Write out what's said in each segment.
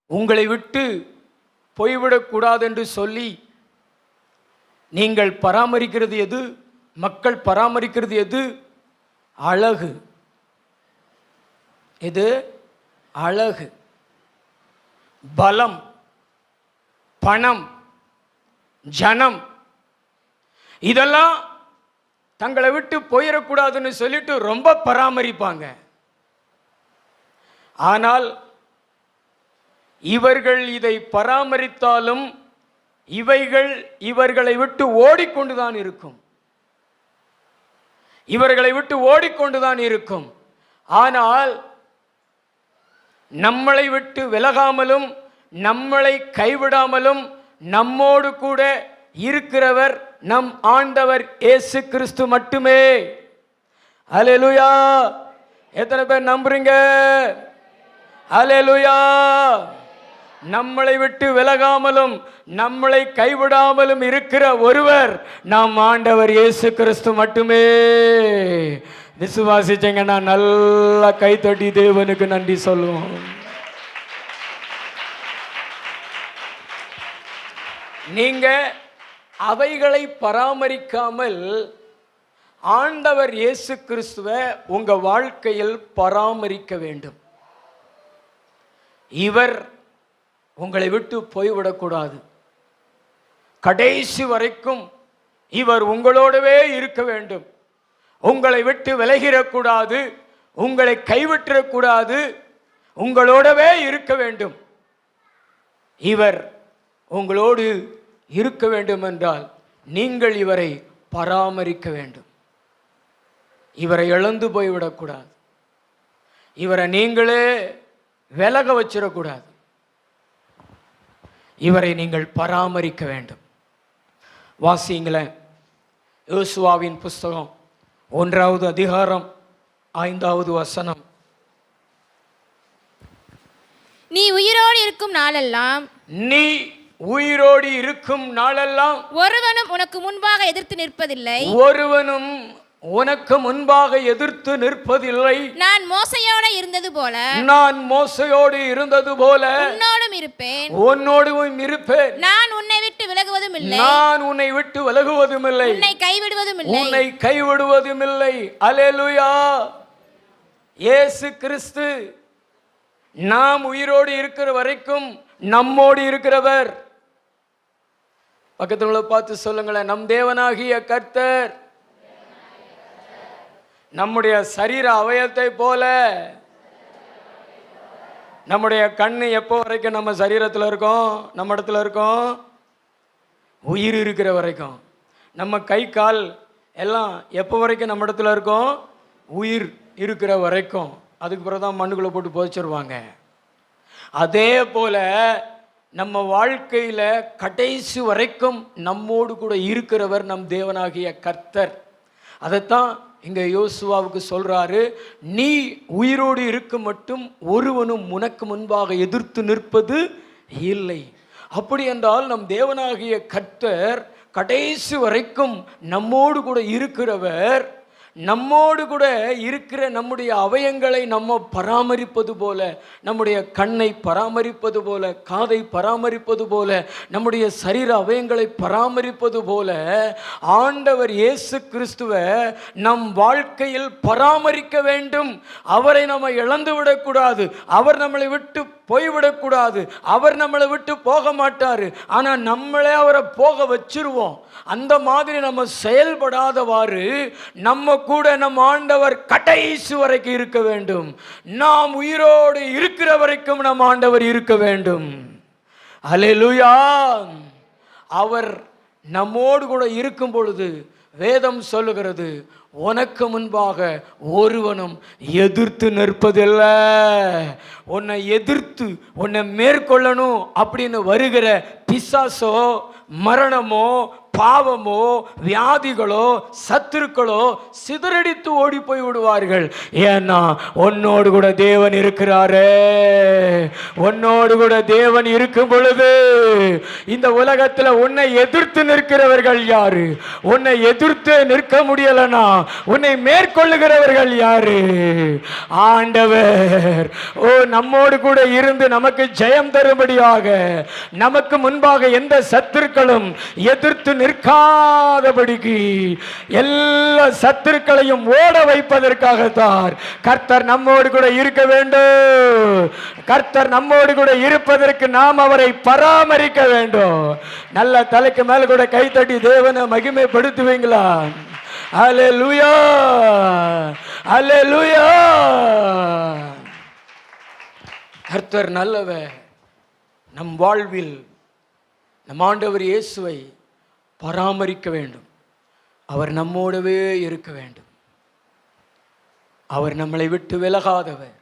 உங்களை விட்டு போய்விடக்கூடாது என்று சொல்லி நீங்கள் பராமரிக்கிறது எது? மக்கள் பராமரிக்கிறது எது? அழகு. இது அழகு, பலம், பணம், ஜனம், இதெல்லாம் தங்களை விட்டு போயிடக்கூடாதுன்னு சொல்லிட்டு ரொம்ப பராமரிப்பாங்க. ஆனால் இவர்கள் இதை பராமரித்தாலும் இவைகள் இவர்களை விட்டு ஓடிக்கொண்டுதான் இருக்கும். இவர்களை விட்டு ஓடிக்கொண்டுதான் இருக்கும். ஆனால் நம்மளை விட்டு விலகாமலும் நம்மளை கைவிடாமலும் நம்மோடு கூட இருக்கிறவர் நம் ஆண்டவர் இயேசு கிறிஸ்து மட்டுமே. அல்லேலூயா! எத்தனை பேர் நம்புறீங்க? அல்லேலூயா! நம்மளை விட்டு விலகாமலும் நம்மளை கைவிடாமலும் இருக்கிற ஒருவர் நம் ஆண்டவர் இயேசு கிறிஸ்து மட்டுமே. விசுவாசிச்சீங்கன்னா நல்லா கைத்தட்டி தேவனுக்கு நன்றி சொல்லுவோம். நீங்க அவைகளை பராமரிக்காமல் ஆண்டவர் இயேசு கிறிஸ்துவை உங்க வாழ்க்கையில் பராமரிக்க வேண்டும். இவர் உங்களை விட்டு போய்விடக்கூடாது. கடைசி வரைக்கும் இவர் உங்களோடவே இருக்க வேண்டும். உங்களை விட்டு விலகிடக்கூடாது, உங்களை கைவிட்டுறக்கூடாது, உங்களோடவே இருக்க வேண்டும். இவர் உங்களோடு இருக்க வேண்டும் என்றால் நீங்கள் இவரை பராமரிக்க வேண்டும். இவரை இழந்து போய்விடக்கூடாது. இவரை நீங்களே விலக வச்சிடக்கூடாது. இவரை நீங்கள் பராமரிக்க வேண்டும். வாசிங்களேன், யோசுவாவின் புஸ்தகம் 1வது அதிகாரம் 5வது வசனம். நீ உயிரோடு இருக்கும் நாளெல்லாம், நீ உயிரோடு இருக்கும் நாளெல்லாம் ஒருவனும் உனக்கு முன்பாக எதிர்த்து நிற்பதில்லை. ஒருவனும் உனக்கு முன்பாக எதிர்த்து நிற்பதில்லை. நான் மோசையோடு இருந்தது போல, நான் மோசையோடு இருந்தது போல உன்னோடும் இருப்பேன். உன்னோடும் இருப்பேன். நான் உன்னை விட்டு விலகுவதும் இல்லை. நான் உன்னை விட்டு விலகுவதும் இல்லை. உன்னை கைவிடுவதும் இல்லை. உன்னை கைவிடுவதும் இல்லை. அல்லேலூயா! இயேசு கிறிஸ்து நாம் உயிரோடு இருக்கிற வரைக்கும் நம்மோடு இருக்கிறவர். பக்கத்துல உள்ள பார்த்து சொல்லுங்களேன், நம் தேவனாகிய கர்த்தர் நம்முடைய சரீர அவயத்தை போல. நம்முடைய கண்ணு எப்போ வரைக்கும் நம்ம சரீரத்தில் இருக்கோம்? நம்ம இடத்துல இருக்கோம் உயிர் இருக்கிற வரைக்கும். நம்ம கை கால் எல்லாம் எப்போ வரைக்கும் நம்ம இடத்துல இருக்கோம்? உயிர் இருக்கிற வரைக்கும். அதுக்கு பிறகு தான் மண்ணுக்குள்ளே போட்டு புதைச்சிருவாங்க. அதே போல நம்ம வாழ்க்கையில் கடைசி வரைக்கும் நம்மோடு கூட இருக்கிறவர் நம் தேவனாகிய கர்த்தர். அதைத்தான் இங்கே யோசுவாவுக்கு சொல்றாரு, நீ உயிரோடு இருக்க மட்டும் ஒருவனும் உனக்கு முன்பாக எதிர்த்து நிற்பது இல்லை. அப்படி என்றால் நம் தேவனாகிய கர்த்தர் கடைசி வரைக்கும் நம்மோடு கூட இருக்கிறவர். நம்மோடு கூட இருக்கிற நம்முடைய அவயங்களை நம்ம பராமரிப்பது போல, நம்முடைய கண்ணை பராமரிப்பது போல, காதை பராமரிப்பது போல, நம்முடைய சரீர அவயங்களை பராமரிப்பது போல ஆண்டவர் இயேசு கிறிஸ்துவை நம் வாழ்க்கையில் பராமரிக்க வேண்டும். அவரை நம்ம இழந்து விடக்கூடாது. அவர் நம்மளை விட்டு போய்விடக்கூடாது. அவர் நம்மளை விட்டு போக மாட்டார். ஆனால் நம்மளே அவரை போக வச்சிருவோம். அந்த மாதிரி நம்ம செயல்படாதவாறு நம்ம கூட நம் ஆண்டவர் கடைசி வரைக்கும் இருக்க வேண்டும். நாம் உயிரோடு இருக்கிற வரைக்கும் நம் ஆண்டவர் இருக்க வேண்டும். அல்லேலூயா! அவர் நம்மோடு கூட இருக்கும் பொழுது வேதம் சொல்லுகிறது, உனக்கு முன்பாக ஒருவனும் எதிர்த்து நிற்பதில்லை. உன்னை எதிர்த்து உன்னை மேற்கொள்ளணும் அப்படின்னு வருகிற பிசாசோ, மரணமோ, பாவமோ, வியாதிகளோ, சத்துருக்களோ சிதறடித்து ஓடி போய் விடுவார்கள். ஏன்னா உன்னோடு கூட தேவன் இருக்கிறாரே. உன்னோடு கூட தேவன் இருக்கும் பொழுது இந்த உலகத்தில் உன்னை எதிர்த்து நிற்கிறவர்கள் யாரு? உன்னை எதிர்த்து நிற்க முடியலனா உன்னை மேற்கொள்ளுகிறவர்கள் யாரு? ஆண்டவர். ஓ, நம்மோடு கூட இருந்து நமக்கு ஜெயம் தரும்படியாக, நமக்கு முன்பாக எந்த சத்துருக்களும் எதிர்த்து நிற்காதபடிக்கு எல்லா சத்துருக்களையும் ஓட வைப்பதற்காகத்தான் கர்த்தர் நம்மோடு கூட இருக்க வேண்டும். கர்த்தர் நம்மோடு கூட இருப்பதற்கு நாம் அவரை பராமரிக்க வேண்டும். நல்ல தலைக்கு மேல கூட கைத்தட்டி தேவனை மகிமைப்படுத்துவீங்களா? அல்லேலூயா, அல்லேலூயா. கர்த்தர் நல்லவர். நம் வாழ்வில் நம் ஆண்டவர் இயேசுவை பராமரிக்க வேண்டும். அவர் நம்மோடவே இருக்க வேண்டும். அவர் நம்மளை விட்டு விலகாதவர்.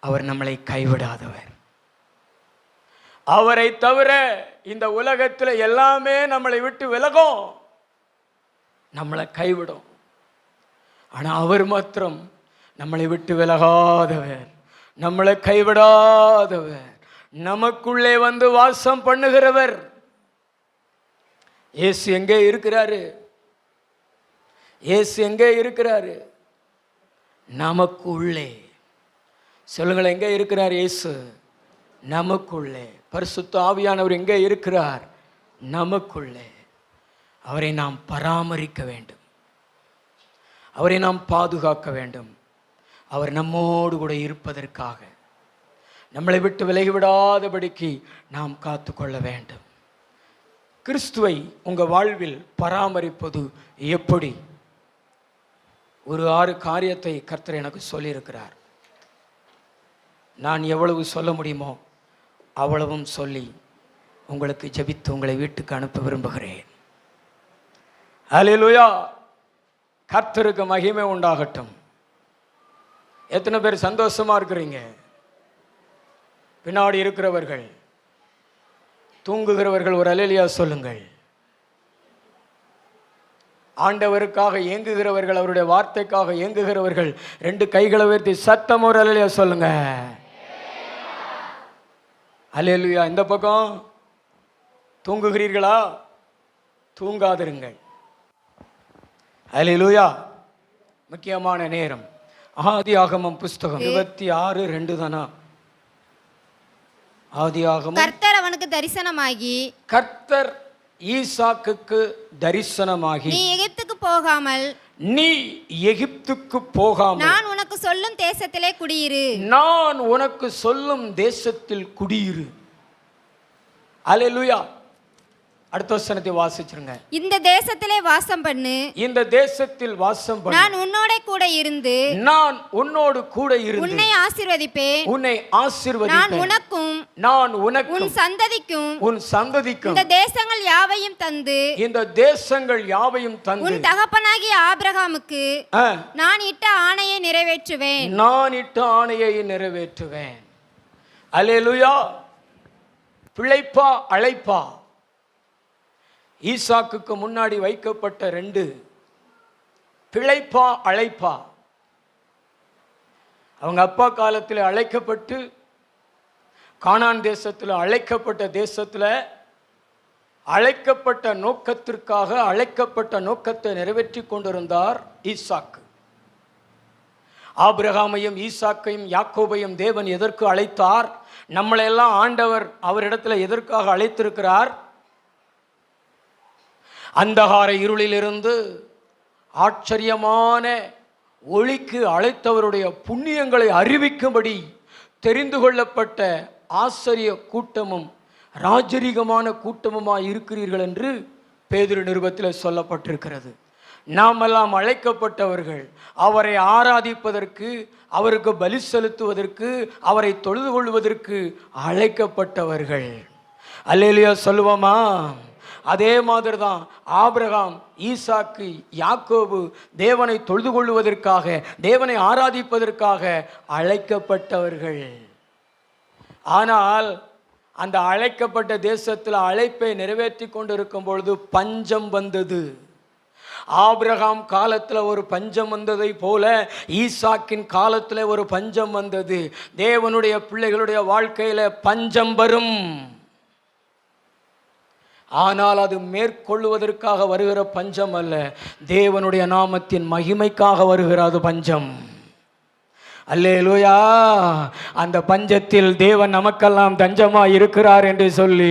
அவர் நம்மளை கைவிடாதவர். அவரை தவிர இந்த உலகத்தில் எல்லாமே நம்மளை விட்டு விலகும், நம்மளை கைவிடும். ஆனால் அவர் மாத்திரம் நம்மளை விட்டு விலகாதவர், நம்மளை கைவிடாதவர், நமக்குள்ளே வந்து வாசம் பண்ணுகிறவர். இயேசு எங்கே இருக்கிறாரு? இயேசு எங்கே இருக்கிறாரு? நமக்குள்ளே. சொல்லுங்கள், எங்கே இருக்கிறார் இயேசு? நமக்குள்ளே. பரிசுத்த ஆவியானவர் எங்கே இருக்கிறார்? நமக்குள்ளே. அவரை நாம் பராமரிக்க வேண்டும். அவரை நாம் பாதுகாக்க வேண்டும். அவர் நம்மோடு கூட இருப்பதற்காக, நம்மளை விட்டு விலகிவிடாதபடிக்கு நாம் காத்து கொள்ள வேண்டும். கிறிஸ்துவை உங்கள் வாழ்வில் பராமரிப்பது எப்படி? ஒரு 6 காரியத்தை கர்த்தர் எனக்கு சொல்லியிருக்கிறார். நான் எவ்வளவு சொல்ல முடியுமோ அவ்வளவும் சொல்லி உங்களுக்கு ஜெபித்து உங்களை வீட்டுக்கு அனுப்ப விரும்புகிறேன். அல்லேலூயா. கர்த்தருக்கு மகிமை உண்டாகட்டும். எத்தனை பேர் சந்தோஷமா இருக்கிறீங்க? பின்னாடி இருக்கிறவர்கள், தூங்குகிறவர்கள் ஒரு அல்லேலூயா சொல்லுங்கள். ஆண்டவருக்காக ஏங்குகிறவர்கள், அவருடைய வார்த்தைக்காக ஏங்குகிறவர்கள் 2 கைகளை உயர்த்தி சத்தம் ஒரு அல்லேலூயா சொல்லுங்க. அல்லேலூயா. இந்த பக்கம் தூங்குகிறீர்களா? தூங்காதிருங்கள். அல்லேலூயா. முக்கியமான நேரம் ஆதியாகமம் புஸ்தகம் 26:2 தானா? ஆதியாகமம். கர்த்தர் அவனுக்கு தரிசனமாகி, கர்த்தர் ஈசாக்குக்கு தரிசனமாகி, நீ எகிப்துக்கு போகாமல், நீ எகிப்துக்கு போகாமல், நான் உனக்கு சொல்லும் தேசத்திலே குடியிரு. நான் உனக்கு சொல்லும் தேசத்தில் குடியிரு. அல்லேலூயா. அடுத்த வசனத்தை வாசிச்சிருங்க. இந்த தேசத்திலே வாசம் பண்ணு, இந்த தேசத்தில் வாசம் பண்ணு, நான் உன்னோட கூட இருந்து, நான் உன்னோடு கூட இருந்து உன்னை ஆசீர்வதிப்பேன், உன்னை ஆசீர்வதிப்பேன், நான் உனக்கும் உன் சந்ததிக்கும் உன் சந்ததிக்கும் இந்த தேசங்கள் யாவையும் தந்து, இந்த தேசங்கள் யாவையும் தந்து, உன் தகப்பனாகிய ஆபிரகாமுக்கு நான் இட்ட ஆணையை நிறைவேற்றுவேன், நான் இட்ட ஆணையை நிறைவேற்றுவேன். அல்லேலூயா. பிழைப்பா அழைப்பா. ஈசாக்குக்கு முன்னாடி வைக்கப்பட்ட 2 பிழைப்பா அழைப்பா. அவங்க அப்பா காலத்தில் அழைக்கப்பட்டு கானான் தேசத்தில், அழைக்கப்பட்ட தேசத்தில் அழைக்கப்பட்ட நோக்கத்திற்காக அழைக்கப்பட்ட நோக்கத்தை நிறைவேற்றி கொண்டிருந்தார் ஈசாக்கு. ஆபிரகாமையும் ஈசாக்கையும் யாக்கோபையும் தேவன் எதற்கு அழைத்தார்? நம்மளையெல்லாம் ஆண்டவர் அவரிடத்தில் எதற்காக அழைத்திருக்கிறார்? அந்தகார இருளிலிருந்து ஆச்சரியமான ஒளிக்கு அழைத்தவருடைய புண்ணியங்களை அறிவிக்கும்படி தெரிந்து கொள்ளப்பட்ட ஆச்சரிய கூட்டமும் ராஜரீகமான கூட்டமுமாய் இருக்கிறீர்கள் என்று பேதுரு நிருபத்தில் சொல்லப்பட்டிருக்கிறது. நாமெல்லாம் அழைக்கப்பட்டவர்கள், அவரை ஆராதிப்பதற்கு, அவருக்கு பலி செலுத்துவதற்கு, அவரை தொழுது கொள்வதற்கு அழைக்கப்பட்டவர்கள். அல்லேலூயா சொல்லுவோமா? அதே மாதிரி தான் ஆபிரகாம், ஈசாக்கு, யாக்கோபு தேவனை தொழுது கொள்வதற்காக, தேவனை ஆராதிப்பதற்காக அழைக்கப்பட்டவர்கள். ஆனால் அந்த அழைக்கப்பட்ட தேசத்தில் அழைப்பை நிறைவேற்றி கொண்டிருக்கும் பொழுது பஞ்சம் வந்தது. ஆபிரகாம் காலத்தில் ஒரு பஞ்சம் வந்ததை போல ஈசாக்கின் காலத்தில் ஒரு பஞ்சம் வந்தது. தேவனுடைய பிள்ளைகளுடைய வாழ்க்கையில் பஞ்சம் வரும். ஆனால் அது மேற்கொள்வதற்காக வருகிற பஞ்சம் அல்ல, தேவனுடைய நாமத்தின் மகிமைக்காக வருகிற அது பஞ்சம். அல்லேலூயா. அந்த பஞ்சத்தில் தேவன் நமக்கெல்லாம் தஞ்சமாய் இருக்கிறார் என்று சொல்லி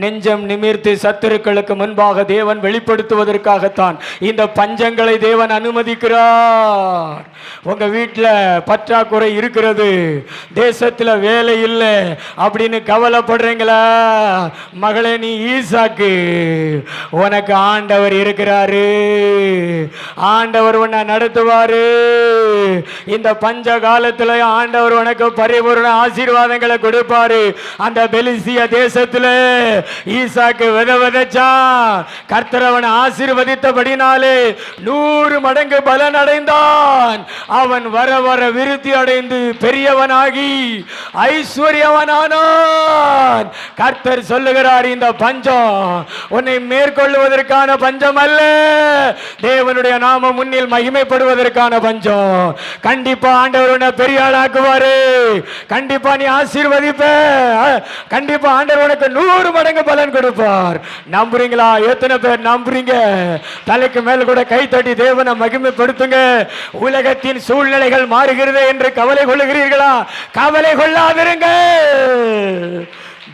நெஞ்சம் நிமிர்த்து சத்துருக்களுக்கு முன்பாக தேவன் வெளிப்படுத்துவதற்காகத்தான் இந்த பஞ்சங்களை தேவன் அனுமதிக்கிறார். உங்க வீட்டில் பற்றாக்குறை இருக்கிறது, தேசத்தில் வேலை இல்லை அப்படின்னு கவலைப்படுறீங்களா? மகளே, நீ ஈசாக்கு, உனக்கு ஆண்டவர் இருக்கிறாரு. ஆண்டவர் உன்னை நடத்துவாரு. இந்த பஞ்ச காலத்துல ஆண்டவர் உனக்கு பரிபூர்ண ஆசீர்வாதங்களை கொடுப்பாரு. அந்த பெலிஸ்திய தேசத்துல ஈசாக்கு விதைச்சான். கர்த்தர் அவனை ஆசீர்வதித்தபடினாலே 100 மடங்கு பலன் அடைந்தான். அவன் வர வர விருத்தி அடைந்து பெரியவனாகி ஐஸ்வர்யவனானான். கர்த்தர் சொல்லுகிறார், இந்த பஞ்சம் உன்னை மேற்கொள்வதற்கான பஞ்சம் அல்ல, தேவனுடைய நாமம் முன்னில் மகிமைப்படுவதற்கான பஞ்சம். கண்டிப்பா ஆண்டவர் உன்னை பெரிய ஆளாக்குவாரு. கண்டிப்பா நீ ஆசீர்வதிப்ப. கண்டிப்பா ஆண்டவர் உனக்கு 100 மடங்கு பலன் கொடுப்பார். நம்புறீங்களா? எத்தனை பேர் நம்புறீங்க? தலைக்கு மேல் கூட கை தட்டி தேவனை மகிமைப்படுத்துங்க. உலகத்தின் சூழ்நிலைகள் மாறுகிறது என்று கவலை கொள்ளுகிறீர்களா? கவலை கொள்ளாதிருங்க.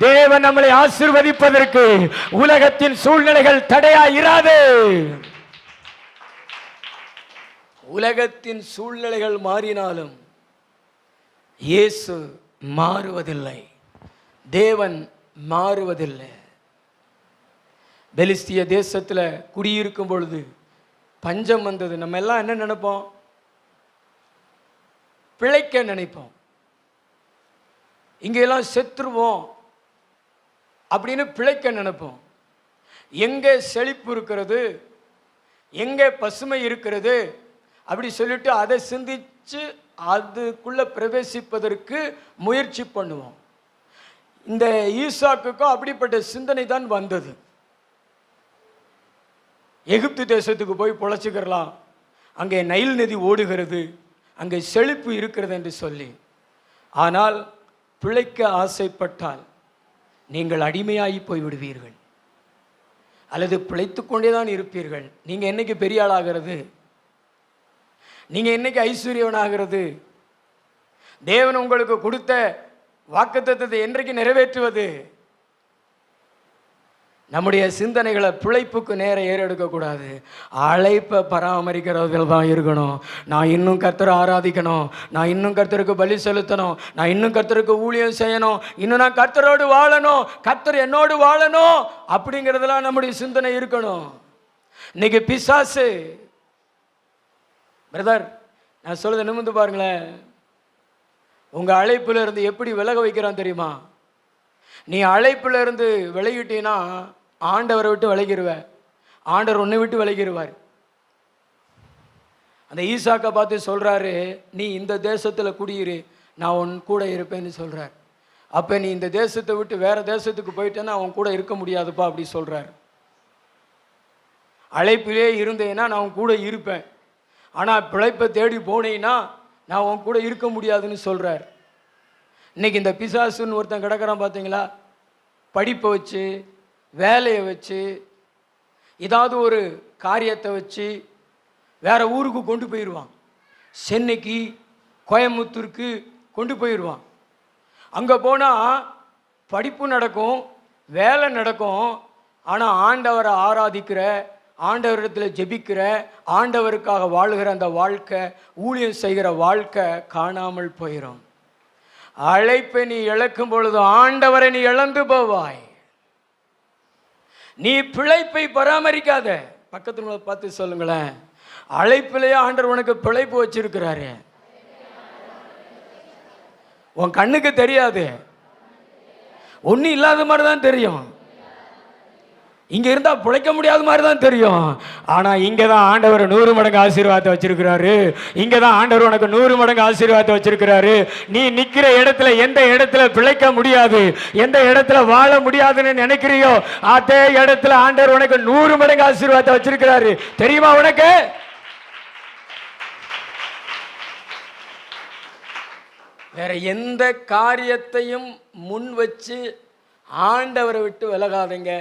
தேவன் நம்மளை ஆசீர்வதிப்பதற்கு உலகத்தின் சூழ்நிலைகள் தடையாயிராது. உலகத்தின் சூழ்நிலைகள் மாறினாலும் இயேசு மாறுவதில்லை, தேவன் மாறுவதில்லை. பெலிஸ்திய தேசத்தில் குடியிருக்கும் பொழுது பஞ்சம் வந்தது. நம்ம எல்லாம் என்ன நினைப்போம்? பிழைக்க நினைப்போம். இங்கெல்லாம் செத்துருவோம் அப்படின்னு பிழைக்க நினைப்போம். எங்கே செழிப்பு இருக்கிறது, எங்கே பசுமை இருக்கிறது அப்படி சொல்லிட்டு அதை சிந்திச்சு அதுக்குள்ள பிரவேசிப்பதற்கு முயற்சி பண்ணுவோம். இந்த ஈசாக்குக்கும் அப்படிப்பட்ட சிந்தனை தான் வந்தது. எகிப்து தேசத்துக்கு போய் பொழைச்சிக்கிறலாம், அங்கே நைல் நதி ஓடுகிறது, அங்கே செழிப்பு இருக்கிறது என்று சொல்லி. ஆனால் பிழைக்க ஆசைப்பட்டால் நீங்கள் அடிமையாகி போய்விடுவீர்கள், அல்லது பிழைத்து கொண்டே தான் இருப்பீர்கள். நீங்கள் என்னைக்கு பெரிய ஆளாகிறது? நீங்கள் என்னைக்கு ஐஸ்வர்யவனாகிறது? தேவன் உங்களுக்கு கொடுத்த வாக்குத்தத்தத்தை என்றைக்கு நிறைவேற்றுவது? நம்முடைய சிந்தனைகளை பிழைப்புக்கு நேர ஏறெடுக்கக்கூடாது. அழைப்பை பராமரிக்கிறதில் தான் இருக்கணும். நான் இன்னும் கர்த்தரை ஆராதிக்கணும், நான் இன்னும் கர்த்தருக்கு பலி செலுத்தணும், நான் இன்னும் கர்த்தருக்கு ஊழியம் செய்யணும், இன்னும் நான் கர்த்தரோடு வாழணும், கர்த்தர் என்னோடு வாழணும் அப்படிங்கிறதுலாம் நம்முடைய சிந்தனை இருக்கணும். இன்னைக்கு பிசாசு, பிரதர் நான் சொல்றதை நிமிர்ந்து பாருங்களேன், உங்கள் அழைப்பில் இருந்து எப்படி விலக வைக்கிறான் தெரியுமா? நீ அழைப்பில் இருந்து விலகிட்டீன்னா ஆண்டவரை விட்டு விலகிடுவ, ஆண்டவர் உன்னை விட்டு விலகிடுவார். அந்த ஈசாக்கை பார்த்து சொல்கிறாரு, நீ இந்த தேசத்தில் குடியிரு, நான் உன் கூட இருப்பேன்னு சொல்கிறார். அப்போ நீ இந்த தேசத்தை விட்டு வேறு தேசத்துக்கு போயிட்டேன்னா அவன் கூட இருக்க முடியாதுப்பா அப்படி சொல்கிறார். அழைப்பிலே இருந்தேன்னா நான் உன் கூட இருப்பேன், ஆனால் பிழைப்பை தேடி போனேன்னா நான் உன் கூட இருக்க முடியாதுன்னு சொல்கிறார். இன்றைக்கி இந்த பிசாசுன்னு ஒருத்தன் கிடக்கிறான் பார்த்தீங்களா? படிப்பை வச்சு, வேலையை வச்சு, ஏதாவது ஒரு காரியத்தை வச்சு வேறு ஊருக்கு கொண்டு போயிடுவான். சென்னைக்கு, கோயம்புத்தூருக்கு கொண்டு போயிடுவான். அங்கே போனால் படிப்பு நடக்கும், வேலை நடக்கும், ஆனால் ஆண்டவரை ஆராதிக்கிற, ஆண்டவரிடத்தில் ஜெபிக்கிற, ஆண்டவருக்காக வாழுகிற அந்த வாழ்க்கை, ஊழியம் செய்கிற வாழ்க்கை காணாமல் போயிடும். அழைப்பை நீ இழக்கும் பொழுது ஆண்டவரை நீ இழந்து போவாய். நீ பிழைப்பை பராமரிக்காத. பக்கத்துல பார்த்து சொல்லுங்களேன், அழைப்பிலேயே ஆண்டவர் உனக்கு பிழைப்பு வச்சிருக்கிறாரு. உன் கண்ணுக்கு தெரியாது, ஒன்றும் இல்லாத மாதிரி தான் தெரியும். இங்கே இருந்தால் பிழைக்க முடியாத மாதிரி தான் தெரியும். ஆனால் இங்கே தான் ஆண்டவர் 100 மடங்கு ஆசீர்வாதத்தை வச்சிருக்கிறாரு. இங்கே தான் ஆண்டவர் உனக்கு 100 மடங்கு ஆசீர்வாதத்தை வச்சிருக்கிறாரு. நீ நிற்கிற இடத்துல எந்த இடத்துல பிழைக்க முடியாது, எந்த இடத்துல வாழ முடியாதுன்னு நினைக்கிறியோ அதே இடத்துல ஆண்டவர் உனக்கு 100 மடங்கு ஆசீர்வாதத்தை வச்சிருக்கிறாரு. தெரியுமா உனக்கு? வேற எந்த காரியத்தையும் முன் வச்சு ஆண்டவரை விட்டு விலகாதீங்க,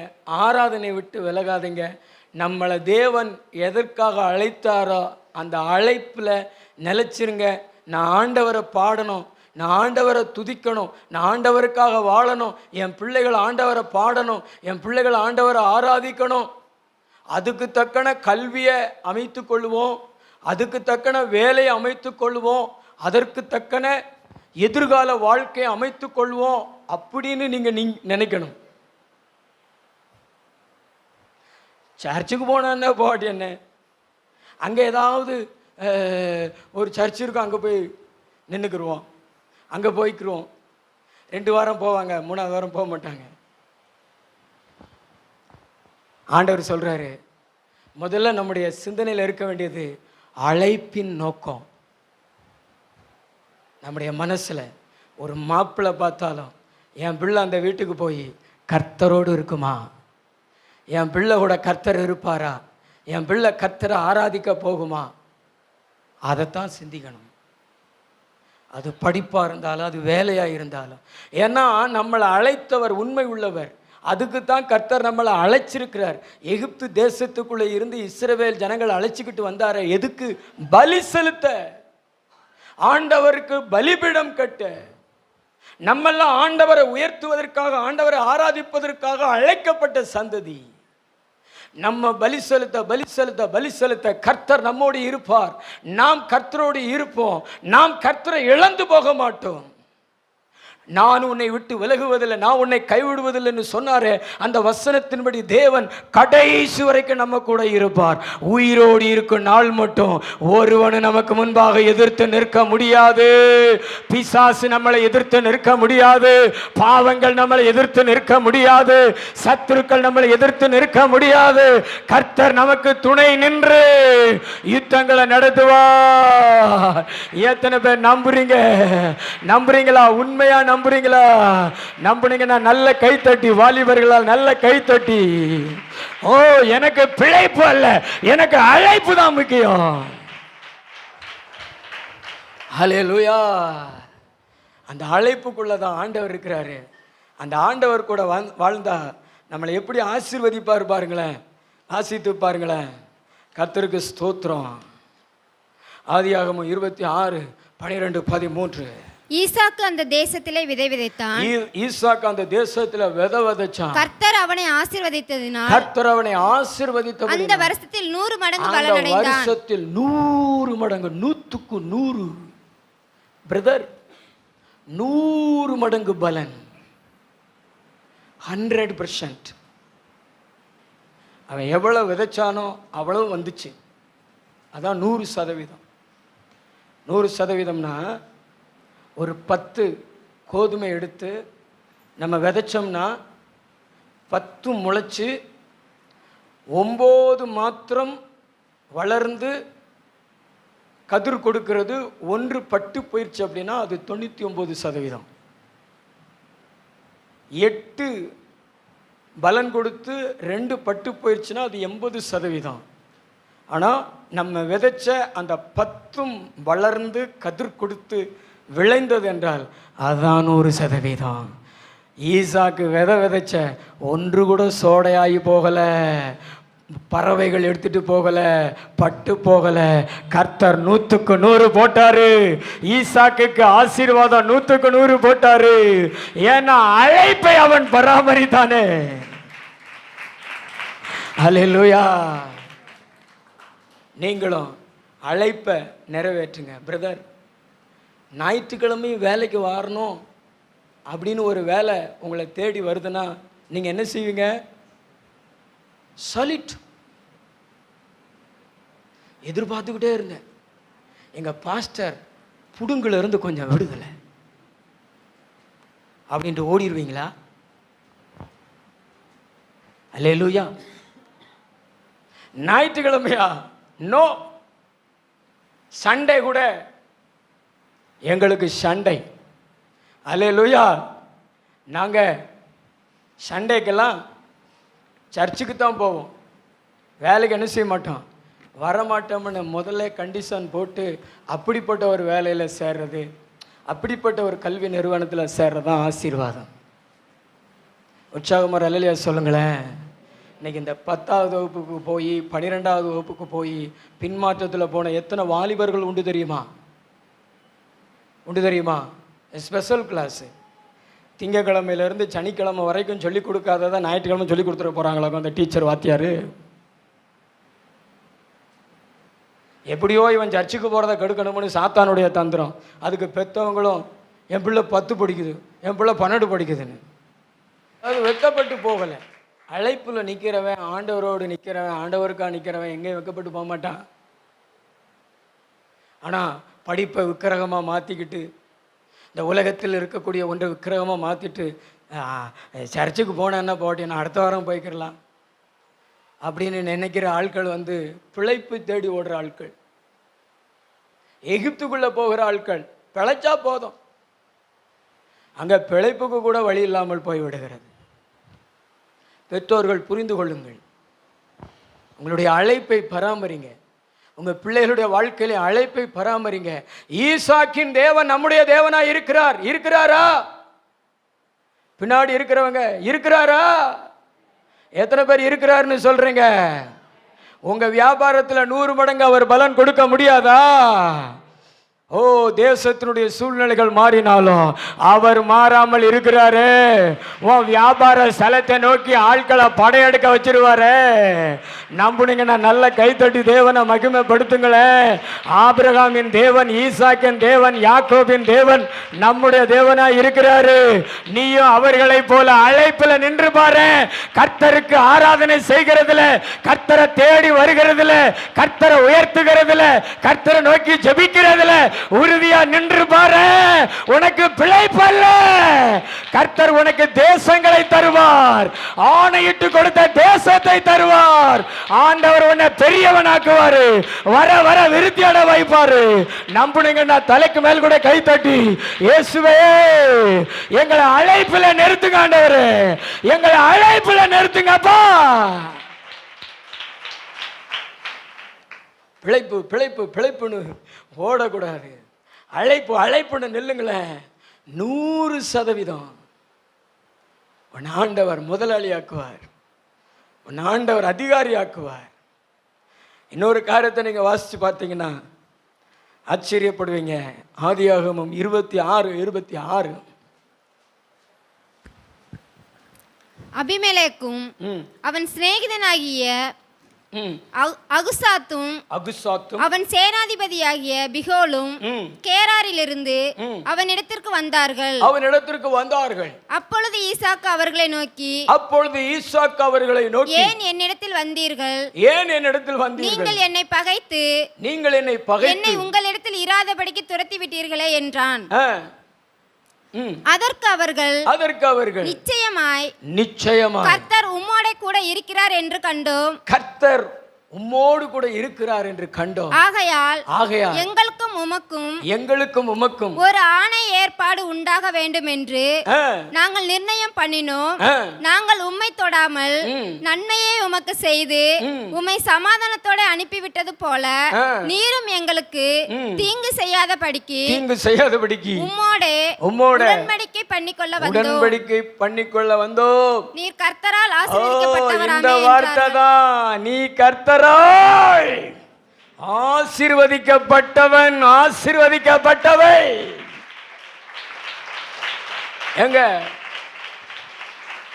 ஆராதனை விட்டு விலகாதீங்க. நம்மளை தேவன் எதற்காக அழைத்தாரோ அந்த அழைப்பில் நிலைச்சிருங்க. நான் ஆண்டவரை பாடணும், நான் ஆண்டவரை துதிக்கணும், நான் ஆண்டவருக்காக வாழணும், என் பிள்ளைகள் ஆண்டவரை பாடணும், என் பிள்ளைகள் ஆண்டவரை ஆராதிக்கணும். அதுக்கு தக்கன கல்வியை அமைத்து கொள்வோம், அதுக்கு தக்கன வேலையை அமைத்து கொள்வோம், அதற்கு தக்கன எதிர்கால வாழ்க்கையை அமைத்து கொள்வோம் அப்படின்னு நீங்கள் நினைக்கணும். சர்ச்சுக்கு போனால் என்ன போட்டு என்ன, அங்கே ஏதாவது ஒரு சர்ச் இருக்கும், அங்கே போய் நின்றுக்குருவோம், அங்கே போய்க்குருவோம். 2 வாரம் போவாங்க, 3ஆவது வாரம் போக மாட்டாங்க. ஆண்டவர் சொல்கிறாரு, முதல்ல நம்முடைய சிந்தனையில் இருக்க வேண்டியது அழைப்பின் நோக்கம். நம்முடைய மனசில் ஒரு மாப்பிள்ளை பார்த்தாலும் என் பிள்ளை அந்த வீட்டுக்கு போய் கர்த்தரோடு இருக்குமா, என் பிள்ளை கூட கர்த்தர் இருப்பாரா, என் பிள்ளை கர்த்தரை ஆராதிக்க போகுமா, அதைத்தான் சிந்திக்கணும். அது படிப்பாக இருந்தாலும் அது வேலையாக இருந்தாலும். ஏன்னா நம்மளை அழைத்தவர் உண்மை உள்ளவர், அதுக்கு தான் கர்த்தர் நம்மளை அழைச்சிருக்கிறார். எகிப்து தேசத்துக்குள்ளே இருந்து இஸ்ரவேல் ஜனங்கள் அழைச்சிக்கிட்டு வந்தார எதுக்கு? பலி செலுத்த, ஆண்டவருக்கு பலிபீடம் கட்ட. நம்மெல்லாம் ஆண்டவரை உயர்த்துவதற்காக, ஆண்டவரை ஆராதிப்பதற்காக அழைக்கப்பட்ட சந்ததி. நம்ம பலி செலுத்த பலி செலுத்த பலி செலுத்த கர்த்தர் நம்மோடு இருப்பார். நாம் கர்த்தரோடு இருப்போம். நாம் கர்த்தரை இழந்து போக மாட்டோம். நான் உன்னை விட்டு விலகுவதில்லை, நான் உன்னை கைவிடுவதில்லை என்று சொன்னாரே, அந்த வசனத்தின்படி தேவன் கடைசி வரைக்கும் நம்ம கூட இருப்பார். உயிரோடு இருக்கும் நாள் மட்டும் ஒருவனு நமக்கு முன்பாக எதிர்த்து நிற்க முடியாது. பிசாசு நம்மளை எதிர்த்து நிற்க முடியாது, பாவங்கள் நம்மளை எதிர்த்து நிற்க முடியாது, சத்துருக்கள் நம்மளை எதிர்த்து நிற்க முடியாது. கர்த்தர் நமக்கு துணை நின்று யுத்தங்களை நடத்துவார். எத்தனை பேர் நம்புறீங்க? நம்புறீங்களா? உண்மையா நம்புறீங்களா? நம்புனீங்கன்னா நல்ல கைத்தட்டி, வாலிபர்களால் நல்ல கைத்தட்டி. ஓ, எனக்கு பிழைப்பு அல்ல, எனக்கு அழைப்பு தான் முக்கியம். ஹல்லேலூயா. அந்த அழைப்புக்குள்ளதான் ஆண்டவர் இருக்கிறாரு. அந்த ஆண்டவர் கூட வாழ்ந்தா நம்மளை எப்படி ஆசீர்வதிப்பார் பாருங்களேன், ஆசீர்வதித்து பாருங்களேன். கர்த்தருக்கு ஸ்தோத்திரம். ஆதியாகமம் 26:12-13. ஈசாக்கு அந்த தேசத்திலே விதை விதைத்தான். ஈசாக்கு அந்த தேசத்திலே விதை விதைச்சான். கர்த்தர் அவனை ஆசீர்வதித்ததினால், கர்த்தர் அவனை ஆசீர்வதித்தபடியால் அந்த வருஷத்தில் 100 மடங்கு பலன் அடைந்தான். வருஷத்தில் 100 மடங்கு, 100க்கு 100 பிரதர், 100 மடங்கு பலன், 100%. அவன் எவ்வளவு விதைச்சானோ அவ்வளவு வந்துச்சு. அதான் 100%. 100%னா ஒரு 10 கோதுமை எடுத்து நம்ம விதைச்சோம்னா 10 முளைச்சி 9 மாத்திரம் வளர்ந்து கதிர் கொடுக்கிறது. 1 பட்டு போயிடுச்சு அப்படின்னா அது 99%. 8 பலன் கொடுத்து 2 பட்டு போயிடுச்சுன்னா அது 80%. ஆனால் நம்ம விதைச்ச அந்த 10 வளர்ந்து கதிர் கொடுத்து விளைந்தது என்றால் அதான் 100%. ஈசாக்கு விதைச்ச ஒன்று கூட சோடையாகி போகலை, பறவைகள் எடுத்துட்டு போகல, பட்டு போகல. கர்த்தர் 100க்கு 100 போட்டாரு. ஈசாக்குக்கு ஆசீர்வாதம் 100க்கு 100 போட்டாரு. ஏன்னா அழைப்பை அவன் பராமரித்தானே. அல்லேலூயா. நீங்களும் அழைப்பை நிறைவேற்றுங்க பிரதர். ஞாயிற்றுக்கிழமை வேலைக்கு வரணும் அப்படின்னு ஒரு வேலை உங்களை தேடி வருதுன்னா நீங்கள் என்ன செய்வீங்க? சாலிட் எதிர்பார்த்துக்கிட்டே இருங்க. எங்கள் பாஸ்டர் புடுங்குல இருந்து கொஞ்சம் விடுதலை அப்படின்ட்டு ஓடிடுவீங்களா? அல்லேலூயா. ஞாயிற்றுக்கிழமையா? நோ. சண்டே கூட எங்களுக்கு சண்டை. அல்லேலூயா. நாங்கள் சண்டேக்கெல்லாம் சர்ச்சுக்கு தான் போவோம், வேலைக்கு என்ன செய்ய மாட்டோம், வரமாட்டோம்னு முதல்ல கண்டிஷன் போட்டு அப்படிப்பட்ட ஒரு வேலையில் சேர்றது, அப்படிப்பட்ட ஒரு கல்வி நிறுவனத்தில் சேர்றது தான் ஆசீர்வாதம். உற்சாகமாக ஒரு அல்லேலூயா சொல்லுங்களேன். இன்னைக்கு இந்த 10வது வகுப்புக்கு போய் 12வது வகுப்புக்கு போய் பின்மாற்றத்தில் போன எத்தனை வாலிபர்கள் உண்டு தெரியுமா? ஸ்பெஷல் கிளாஸு திங்கக்கிழமையிலேருந்து சனிக்கிழமை வரைக்கும் சொல்லிக் கொடுக்காததான் ஞாயிற்றுக்கிழமை சொல்லிக் கொடுத்துட போகிறாங்களா அந்த டீச்சர் வாத்தியார்? எப்படியோ இவன் சர்ச்சுக்கு போகிறத கெடுக்கணும்னு சாத்தானுடைய தந்திரம். அதுக்கு பெற்றவங்களும் என் பிள்ளை 10 படிக்குது, என் பிள்ளை 12 படிக்குதுன்னு. அது வெட்கப்பட்டு போகலை. அழைப்பில் நிற்கிறவன், ஆண்டவரோடு நிற்கிறவன், ஆண்டவருக்காக நிற்கிறவன் எங்கேயும் வெட்கப்பட்டு போக மாட்டான். ஆனால் படிப்பை விக்கிரகமாக மாற்றிக்கிட்டு, இந்த உலகத்தில் இருக்கக்கூடிய ஒன்றை விக்கிரகமாக மாற்றிட்டு சர்ச்சுக்கு போனேன்னா போட்டேன், நான் அடுத்த வாரம் போய்க்கிடலாம் அப்படின்னு நினைக்கிற ஆட்கள் பிழைப்பு தேடி ஓடுற ஆட்கள், எகிப்துக்குள்ளே போகிற ஆட்கள். பிழைச்சா போதும், அங்கே பிழைப்புக்கு கூட வழி இல்லாமல் போய்விடுகிறது. பெற்றோர்கள் புரிந்து கொள்ளுங்கள், உங்களுடைய அழைப்பை பராமரிங்க, உங்கள் பிள்ளைகளுடைய வாழ்க்கையில அழைப்பை பராமரிங்க. ஈசாக்கின் தேவன் நம்முடைய தேவனாய் இருக்கிறாரா? பின்னாடி இருக்கிறவங்க இருக்கிறாரா? எத்தனை பேர் இருக்கிறாருன்னு சொல்றீங்க? உங்க வியாபாரத்தில் 100 மடங்கு அவர் பலன் கொடுக்க முடியாதா? ஓ, தேசத்தினுடைய சூழ்நிலைகள் மாறினாலும் அவர் மாறாமல் இருக்கிறாரு. உன் வியாபார ஸ்தலத்தை நோக்கி ஆட்களை படையெடுக்க வச்சிருவாரு. நம்புனீங்கன்னா நல்ல கைத்தட்டி தேவனை மகிமைப்படுத்துங்களேன். ஆபிரகாமின் தேவன், ஈசாக்கின் தேவன், யாக்கோபின் தேவன் நம்முடைய தேவனாய் இருக்கிறாரு. நீயும் அவர்களை போல அழைப்பில் நின்று பாரு. கர்த்தருக்கு ஆராதனை செய்கிறதுல, கர்த்தரை தேடி வருகிறதுல, கர்த்தரை உயர்த்துகிறதுல, கர்த்தரை நோக்கி ஜெபிக்கிறதுல உறுதியா நின்று பாரு. உனக்கு பிழைப்பல்ல, கர்த்தர் உனக்கு தேசங்களை தருவார். ஆணையிட்டு கொடுத்த தேசத்தை தருவார். ஆண்டவர் உன்னை பெரியவனாக்குவாரு, வர வர விருத்தியட வைப்பாரு. நம்புனீங்கன்னா தலைக்கு மேல் கூட கை தட்டி, இயேசுவே எங்களை அழைப்புல நிறுத்துங்க, ஆண்டவரே எங்களை அழைப்புல நிறுத்துங்கப்பா. பிழைப்பு பிழைப்பு பிழைப்புன்னு ஓடக்கூடாது. அழைப்புன்னு நில்லுங்களேன். 100% உன் ஆண்டவர் முதலாளி ஆக்குவார், உன் ஆண்டவர் அதிகாரி ஆக்குவார். இன்னொரு காரியத்தை நீங்க வாசிச்சு பார்த்தீங்கன்னா ஆச்சரியப்படுவீங்க. ஆதியாகமம் 26:26 அபிமெலேக்கும் அவன் சிநேகிதனாகிய அகுசாத்தும் அவன் சேனாதிபதியாகிய பிகோலும் கேராரிலிருந்து அவனிடத்திற்கு வந்தார்கள். அப்பொழுது ஈசாக்கு அவர்களை நோக்கி ஏன் என்னிடத்தில் வந்தீர்கள்? நீங்கள் என்னை பகைத்து என்னை உங்களிடத்தில் இராதபடிக்கு துரத்தி விட்டீர்களே என்றான். அதற்கு அவர்கள் நிச்சயமாய் கர்த்தர் உம்மோட கூட இருக்கிறார் என்று கண்டோம். கர்த்தர் உம்மோடு கூட இருக்கிறார் என்று கண்டோம். ஆகையால் எங்களுக்கும் உமக்கும் ஒரு ஆணை ஏற்பாடு உண்டாக வேண்டும் என்று நாங்கள் நிர்ணயம் பண்ணினோம். நாங்கள் உம்மை தொடாமல் நன்மையை உமக்கு செய்து உம்மை சமாதானத்தோட அனுப்பிவிட்டது போல நீரும் எங்களுக்கு தீங்கு செய்யாதபடிக்கு உம்மோட உடன்படிக்கை பண்ணிக்கொள்ள வந்தோம். நீர் கர்த்தரால் ஆசீர்வதிக்கப்பட்டவை. எங்க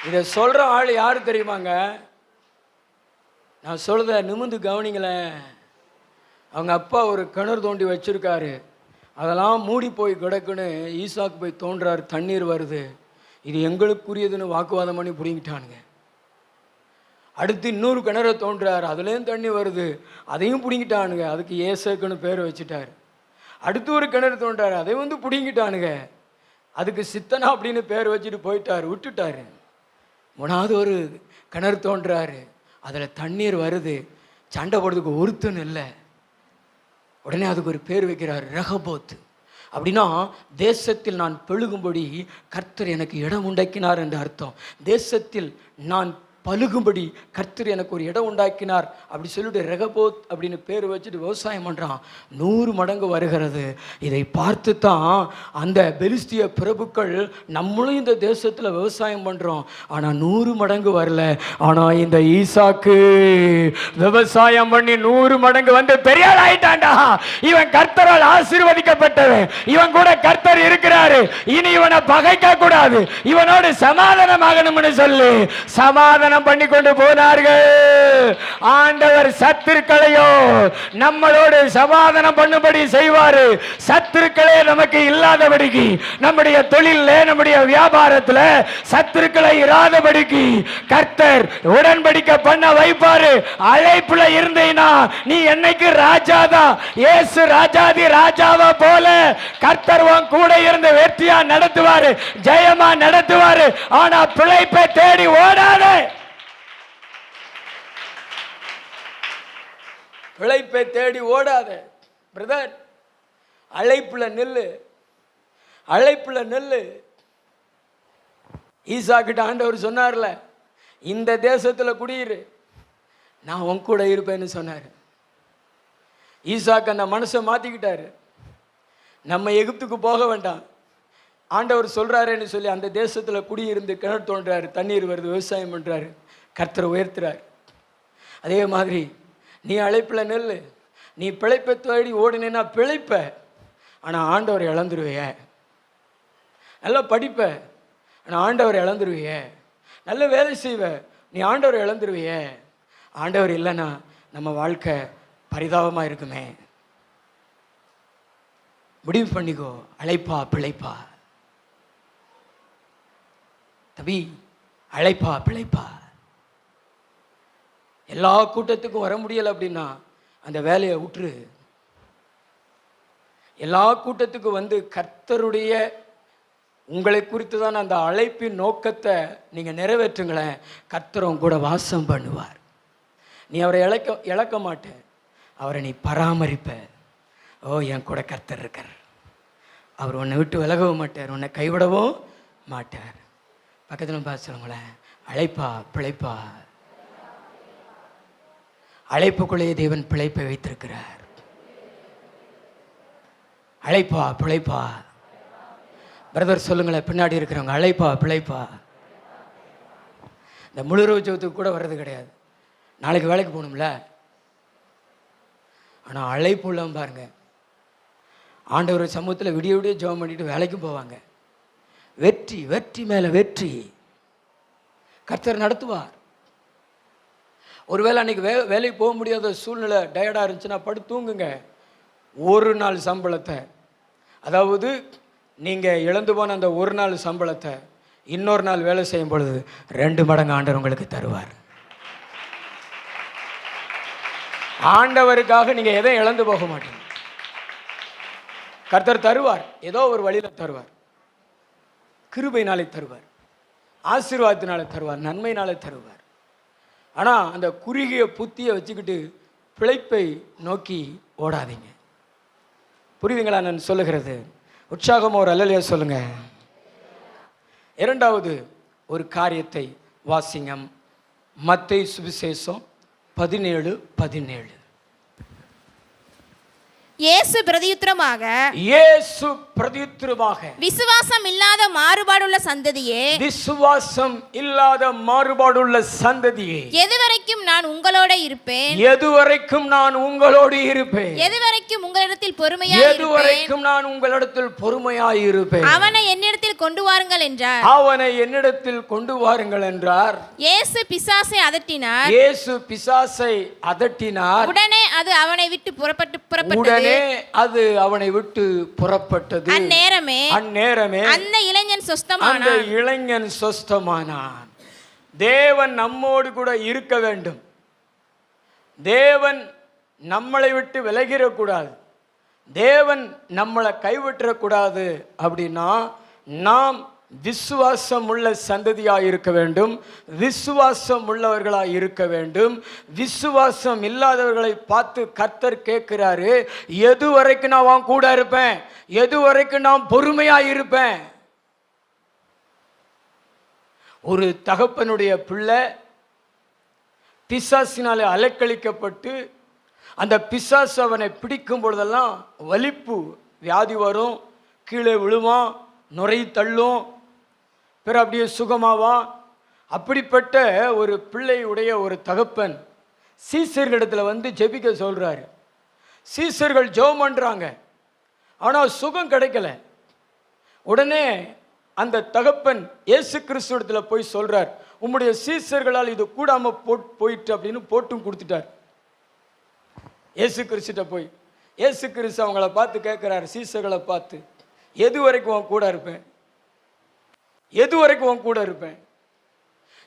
இத சொல்ற ஆள் யாரு தெரியுமாங்க? நான் சொல்றத நிமிந்து கவனிங்களேன். அவங்க அப்பா ஒரு கிணறு தோண்டி வச்சிருக்காரு. அதெல்லாம் மூடி போய் கிடக்குன்னு ஈசாக்கு போய் தோன்றாரு. தண்ணீர் வருது. இது எங்களுக்குரியதுன்னு வாக்குவாதம் பண்ணி பிடிங்கிட்டானுங்க. அடுத்து இன்னொரு கிணறு தோன்றாரு. அதுலேயும் தண்ணி வருது. அதையும் பிடிங்கிட்டானுங்க. அதுக்கு ஏசக்குன்னு பேர் வச்சுட்டாரு. அடுத்து ஒரு கிணறு தோன்றாரு. அதை பிடிங்கிட்டானுங்க. அதுக்கு சித்தனா அப்படின்னு பேர் வச்சுட்டு போயிட்டாரு, விட்டுட்டாரு. 3வது ஒரு கிணறு தோன்றாரு. அதில் தண்ணீர் வருது. சண்டை போடுறதுக்கு ஒருத்தன் இல்லை. உடனே அதுக்கு ஒரு பேர் வைக்கிறார், ரகபோத். அப்படின்னா தேசத்தில் நான் பெருகும்படி கர்த்தர் எனக்கு இடம் உண்டாக்கினார் என்று அர்த்தம். தேசத்தில் நான் பலுகும்படி கர்த்தர் எனக்கு ஒரு இடம் உண்டாக்கினார் அப்படி சொல்லிட்டு ரெகபோத் அப்படின்னு பேர் வச்சுட்டு விவசாயம் பண்ணுறான். 100 மடங்கு வருகிறது. இதை பார்த்து தான் அந்த பெலிஸ்திய பிரபுக்கள் நம்மளும் இந்த தேசத்தில் விவசாயம் பண்ணுறோம், ஆனால் 100 மடங்கு வரல. ஆனால் இந்த ஈசாக்கு விவசாயம் பண்ணி 100 மடங்கு வந்து பெரிய ஆள் ஆயிட்டான்டா. இவன் கர்த்தரால் ஆசீர்வதிக்கப்பட்டவன், இவன் கூட கர்த்தர் இருக்கிறாரு, இனி இவனை பகைக்க கூடாது, இவனோடு சமாதானமாகணும்னு சொல்லி சமாதானம் பண்ணி கொண்டு போனார்கள். ஆண்டவர் சத்துருக்களையோ நம்மளோடு சமாதானம் பண்ணும்படி செய்வாரு. சத்துருக்களே நமக்கு இல்லாதபடிக்கு, நம்முடைய தொழில நம்முடைய வியாபாரத்தில் சத்துருக்களை இராதபடிக்கு கர்த்தர் உடன்படிக்கை பண்ண வைப்பாரு. அழைப்புல இருந்தீனா நீ என்னைக்கு ராஜாதான். இயேசு ராஜாதி ராஜாவை போல கர்த்தர் உன் கூட இருந்து வெற்றியா நடத்துவாரு, ஜெயமா நடத்துவாரு. ஆனா பிழைப்பை தேடி ஓடாதே, பிழைப்பை தேடி ஓடாதே பிரதர். அழைப்புல நெல்லு, அழைப்புல நெல்லு. ஈசா கிட்ட ஆண்டவர் சொன்னார்ல, இந்த தேசத்துல குடியிரு, நான் உன் கூட இருப்பேன்னு சொன்னார். ஈசாக்கு அந்த மனசை மாத்திக்கிட்டாரு. நம்ம எகிப்துக்கு போக வேண்டாம், ஆண்டவர் சொல்றாருன்னு சொல்லி அந்த தேசத்துல குடியிருந்து கிணறு தோன்றாரு, தண்ணீர் வருது, விவசாயம் பண்றாரு, கர்த்தரை உயர்த்துறாரு. அதே மாதிரி நீ அழைப்புல நெல்லு. நீ பிழைப்பை தேடி ஓடினா பிழைப்ப, ஆனால் ஆண்டவர் இழந்துருவிய. நல்லா படிப்ப, ஆனால் ஆண்டவர் இழந்துருவிய. நல்ல வேலை செய்வ, நீ ஆண்டவர் இழந்துருவிய. ஆண்டவர் இல்லைன்னா நம்ம வாழ்க்கை பரிதாபமாக இருக்குமே. முடிவு பண்ணிக்கோ, அழைப்பா பிழைப்பா தம்பி, அழைப்பா பிழைப்பா. எல்லா கூட்டத்துக்கும் வர முடியலை அப்படின்னா அந்த வேலையை விட்டுரு. எல்லா கூட்டத்துக்கும் வந்து கர்த்தருடைய உங்களை குறித்து தான் அந்த அழைப்பின் நோக்கத்தை நீங்கள் நிறைவேற்றுங்களேன். கர்த்தரும் கூட வாசம் பண்ணுவார். நீ அவரை இழக்க மாட்ட, அவரை நீ பராமரிப்ப. ஓ, என் கூட கர்த்தர் இருக்கார், அவர் உன்னை விட்டு விலகவும் மாட்டார், உன்னை கைவிடவும் மாட்டார். பக்கத்தில் பார்த்து சொல்லுங்களேன், அழைப்பா பிழைப்பா. அழைப்புக்குள்ளே தேவன் பிழைப்பை வைத்திருக்கிறார். அழைப்பா பிழைப்பா. பிரதர் சொல்லுங்களேன், பின்னாடி இருக்கிறவங்க, அழைப்பா பிழைப்பா. இந்த முழுரவு ஜெபத்துக்கு கூட வர்றது கிடையாது, நாளைக்கு வேலைக்கு போகணும்ல. ஆனால் அழைப்பு உள்ளவன் பாருங்க, ஆண்டவர் சமூகத்தில் விடிய விடிய ஜெபம் பண்ணிட்டு வேலைக்கும் போவாங்க. வெற்றி வெற்றி மேலே வெற்றி கர்த்தர் நடத்துவார். ஒருவேளை அன்றைக்கி வேலைக்கு போக முடியாத சூழ்நிலை, டயர்டாக இருந்துச்சுன்னா படுத்து தூங்குங்க. ஒரு நாள் சம்பளத்தை, அதாவது நீங்கள் இழந்து போன அந்த ஒரு நாள் சம்பளத்தை இன்னொரு நாள் வேலை செய்யும் பொழுது 2 மடங்கு ஆண்டவர் உங்களுக்கு தருவார். ஆண்டவருக்காக நீங்கள் எதையும் இழந்து போக மாட்டீங்க. கர்த்தர் தருவார், ஏதோ ஒரு வழியில் தருவார். கிருபையினாலே தருவார், ஆசீர்வாதத்தினாலே தருவார், நன்மையினாலே தருவார். ஆனால் அந்த குறுகிய புத்தியை வச்சுக்கிட்டு பிழைப்பை நோக்கி ஓடாதீங்க. புரியுதுங்களா நான் சொல்லுகிறது? உற்சாகமாக ஒரு அல்லேலூயா சொல்லுங்க. இரண்டாவது ஒரு காரியத்தை வாசிங்க. மத்தேயு சுவிசேஷம் 17:17. இயேசு பிரதியுத்தரமாக, விசுவாசம் இல்லாத மாறுபாடுள்ள சந்ததியே, விசுவாசம் இல்லாத மாறுபாடுள்ள சந்ததியே, எதுவரைக்கும் நான் உங்களோட இருப்பேன், எதுவரைக்கும் நான் உங்களோடு இருப்பேன், எதுவரைக்கும் உங்களிடத்தில் பொறுமையாய் இருப்பேன், எதுவரைக்கும் நான் உங்களிடத்தில் பொறுமையாய் இருப்பேன், அவனை என்னிடத்தில் கொண்டு வாருங்கள் என்றார். அவனை என்னிடத்தில் கொண்டு வாருங்கள் என்றார். இயேசு பிசாசை அதட்டினார். இயேசு பிசாசை அதட்டினார். உடனே அது அவனை விட்டு புறப்பட்டது. அது அவனை விட்டு புறப்பட்டது. அந்நேரமே அந்த இளைஞன் சொஸ்தமானான். தேவன் நம்மோடு கூட இருக்க வேண்டும். தேவன் நம்மளை விட்டு விலகிடக்கூடாது. தேவன் நம்மளை கைவிட்டக்கூடாது. அப்படின்னா நாம் விசுவாசம் உள்ள சந்ததியாக இருக்க வேண்டும், விசுவாசம் உள்ளவர்களாக இருக்க வேண்டும். விசுவாசம் இல்லாதவர்களை பார்த்து கர்த்தர் கேட்கிறாரு, எது வரைக்கும் நான் அவன் கூட இருப்பேன், எது வரைக்கும் நான் பொறுமையாக இருப்பேன். ஒரு தகப்பனுடைய பிள்ளை பிசாசினாலே அலைக்கழிக்கப்பட்டு அந்த பிசாசு அவனை பிடிக்கும் பொழுதெல்லாம் வலிப்பு வியாதி வரும், கீழே விழுவான், நுரை தள்ளும், பிற அப்படியே சுகமாவான். அப்படிப்பட்ட ஒரு பிள்ளையுடைய ஒரு தகப்பன் சீசர்களிடத்தில் வந்து ஜெபிக்க சொல்கிறாரு. சீசர்கள் ஜெபம் பண்ணுறாங்க, ஆனால் சுகம் கிடைக்கல. உடனே அந்த தகப்பன் இயேசு கிறிஸ்துவிடத்தில் போய் சொல்கிறார், உம்முடைய சீசர்களால் இது கூடாமல் போயிட்டு அப்படின்னு போட்டும் கொடுத்துட்டார். இயேசு கிறிஸ்துட்ட போய் இயேசு கிறிஸ்து அவங்கள பார்த்து கேட்குறாரு, சீசர்களை பார்த்து, எது வரைக்கும் உன் கூட இருப்பேன், எது வரைக்கும் உன் கூட இருப்பேன்,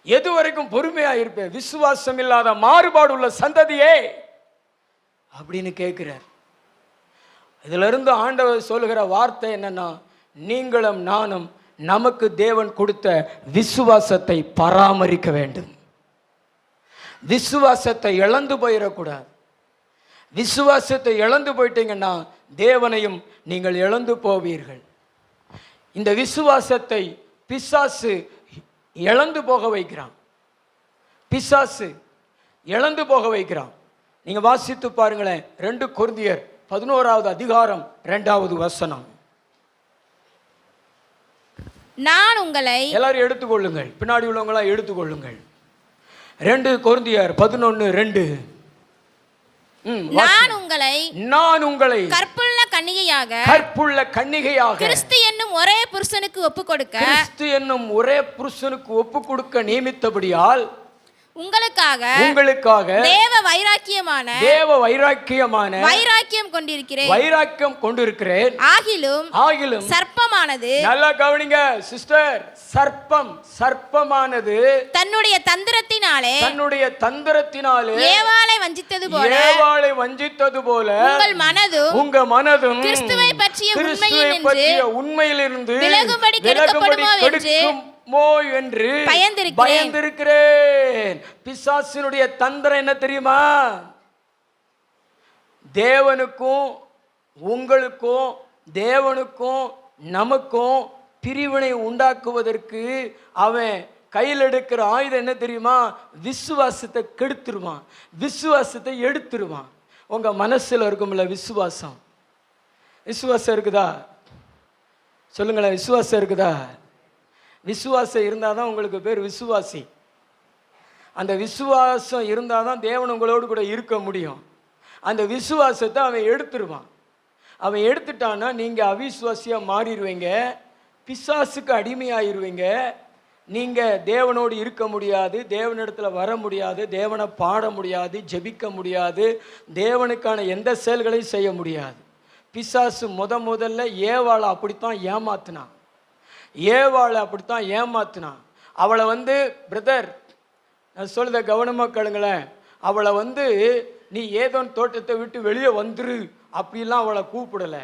எது வரைக்கும் பொறுமையாக இருப்பேன், விசுவாசம் இல்லாத மாறுபாடு உள்ள சந்ததியே அப்படின்னு கேட்கிறார். இதுல இருந்து ஆண்டவர் சொல்லுகிற வார்த்தை என்னன்னா, நீங்களும் நானும் நமக்கு தேவன் கொடுத்த விசுவாசத்தை பராமரிக்க வேண்டும். விசுவாசத்தை இழந்து போயிடக்கூடாது. விசுவாசத்தை இழந்து போயிட்டீங்கன்னா தேவனையும் நீங்கள் இழந்து போவீர்கள். இந்த விசுவாசத்தை பிசாசு இழந்து போக வைக்கிறான். பிசாசு இழந்து போக வைக்கிறான். நீங்க வாசித்து பாருங்களேன், 2 கொரிந்தியர் 11வது அதிகாரம் 2வது வசனம். நான் உங்களை, எல்லாரும் எடுத்துக்கொள்ளுங்கள், பின்னாடி உள்ளவங்களாம் எடுத்துக்கொள்ளுங்கள். 2 கொரிந்தியர் 11:2. நான் உங்களை கற்புள்ள கன்னிகையாக கிறிஸ்து என்னும் ஒரே புருஷனுக்கு ஒப்பு கொடுக்க நியமித்தபடியால் உங்களுக்காக தேவ வைராக்கியம் கொண்டிருக்கிறேன். ஆகிலும் சர்ப்பமானது, நல்லா கவனிங்க சிஸ்டர், சர்ப்பமானது தன்னுடைய தந்திரத்தினாலே ஏவாளை வஞ்சித்தது போல உங்க மனதும் கிறிஸ்துவை பற்றிய உண்மையிலிருந்து விலகும்படி கெடுக்குமோ என்று பயந்திருக்கிறேன். பிசாசினுடைய தந்திரம் என்ன தெரியுமா? தேவனுக்கும் உங்களுக்கும், தேவனுக்கும் நமக்கும் பிரிவினை உண்டாக்குவதற்கு அவன் கையில் எடுக்கிற ஆயுதம் என்ன தெரியுமா? விசுவாசத்தை கெடுத்துருவான், விசுவாசத்தை எடுத்துருவான். உங்க மனசுல இருக்கும்ல விசுவாசம், விசுவாசம் இருக்குதா? சொல்லுங்களேன், விசுவாசம் இருக்குதா? விசுவாசம் இருந்தால் தான் உங்களுக்கு பேர் விசுவாசி. அந்த விசுவாசம் இருந்தால் தான் தேவன் உங்களோடு கூட இருக்க முடியும். அந்த விசுவாசத்தை அவன் எடுத்துருவான். அவன் எடுத்துட்டான்னா நீங்கள் அவிசுவாசியாக மாறிடுவீங்க, பிசாசுக்கு அடிமையாயிருவீங்க. நீங்கள் தேவனோடு இருக்க முடியாது, தேவனிடத்தில் வர முடியாது, தேவனை பாட முடியாது, ஜெபிக்க முடியாது, தேவனுக்கான எந்த செயல்களையும் செய்ய முடியாது. பிசாசு முதல்ல ஏவாளை அப்படித்தான் ஏமாத்தினான். அவளை வந்து, பிரதர் நான் சொல்லுத கவனமாக கேளுங்களேன், அவளை வந்து நீ ஏதோன் தோட்டத்தை விட்டு வெளியே வந்துரு அப்படிலாம் அவளை கூப்பிடலை.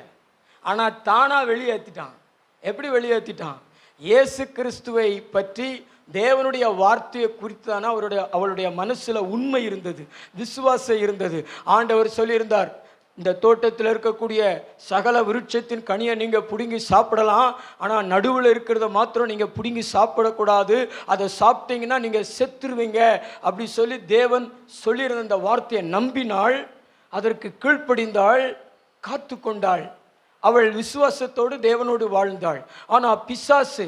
ஆனால் தானாக வெளியேற்றிட்டான். எப்படி வெளியேற்றிட்டான்? இயேசு கிறிஸ்துவை பற்றி தேவனுடைய வார்த்தையை குறித்தான அவளுடைய மனசில் உண்மை இருந்தது, விசுவாசம் இருந்தது. ஆண்டவர் சொல்லியிருந்தார், இந்த தோட்டத்தில் இருக்கக்கூடிய சகல விருட்சத்தின் கனியை நீங்கள் பிடுங்கி சாப்பிடலாம், ஆனால் நடுவில் இருக்கிறத மாத்திரம் நீங்கள் பிடுங்கி சாப்பிடக்கூடாது, அதை சாப்பிட்டீங்கன்னா நீங்கள் செத்துருவீங்க அப்படி சொல்லி தேவன் சொல்லியிருந்த அந்த வார்த்தையை நம்பினாள், அதற்கு கீழ்ப்படிந்தாள், காத்து கொண்டாள். அவள் விசுவாசத்தோடு தேவனோடு வாழ்ந்தாள். ஆனால் பிசாசு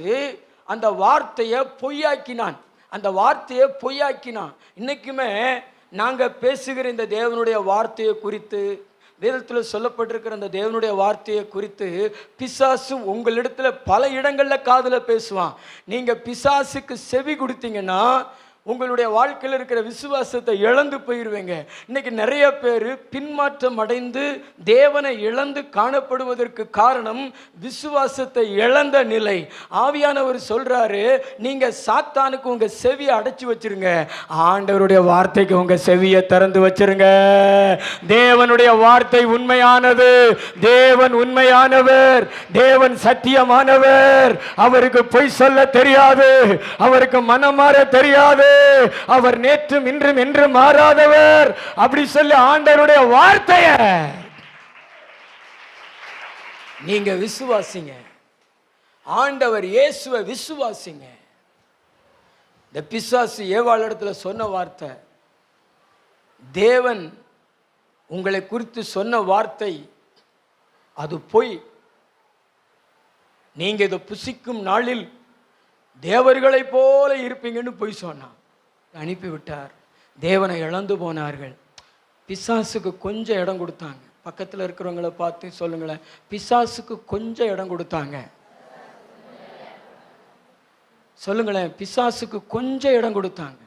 அந்த வார்த்தையை பொய்யாக்கினான். இன்னைக்குமே நாங்கள் பேசுகிற இந்த தேவனுடைய வார்த்தையை குறித்து, வேதத்தில் சொல்லப்பட்டிருக்கிற அந்த தேவனுடைய வார்த்தையை குறித்து பிசாசு உங்களிடத்துல பல இடங்களில் காதில் பேசுவான். நீங்கள் பிசாசுக்கு செவி கொடுத்தீங்கன்னா உங்களுடைய வாழ்க்கையில் இருக்கிற விசுவாசத்தை இழந்து போயிடுவீங்க. இன்னைக்கு நிறைய பேர் பின்மாற்றம் அடைந்து தேவனை இழந்து காணப்படுவதற்கு காரணம் விசுவாசத்தை இழந்த நிலை. ஆவியானவர் சொல்றாரு, நீங்க சாத்தானுக்கு உங்க செவியை அடைச்சி வச்சிருங்க, ஆண்டவருடைய வார்த்தைக்கு உங்க செவியை திறந்து வச்சிருங்க. தேவனுடைய வார்த்தை உண்மையானது, தேவன் உண்மையானவர், தேவன் சத்தியமானவர். அவருக்கு பொய் சொல்ல தெரியாது, அவருக்கு மனம் மாற தெரியாது, அவர் நேற்றும் இன்றும் என்று மாறாதவர் அப்படி சொல்லி ஆண்டவருடைய வார்த்தைய நீங்க விசுவாசிங்க. ஆண்டவர் இயேசுவை விசுவாசிங்க. இந்த பிசாசு ஏவாள் இடத்துல சொன்ன வார்த்தை, தேவன் உங்களை குறித்து சொன்ன வார்த்தை அது பொய். நீங்க இதை புசிக்கும் நாளில் தேவர்களைப் போல இருப்பீங்கன்னு பொய் சொன்னான், அனுப்பிவிட்டார். தேவனை இழந்து போனார்கள். பிசாசுக்கு கொஞ்சம் இடம் கொடுத்தாங்க. பக்கத்தில் இருக்கிறவங்கள பார்த்து சொல்லுங்களேன், பிசாசுக்கு கொஞ்சம் இடம் கொடுத்தாங்க. சொல்லுங்களேன், பிசாசுக்கு கொஞ்சம் இடம் கொடுத்தாங்க,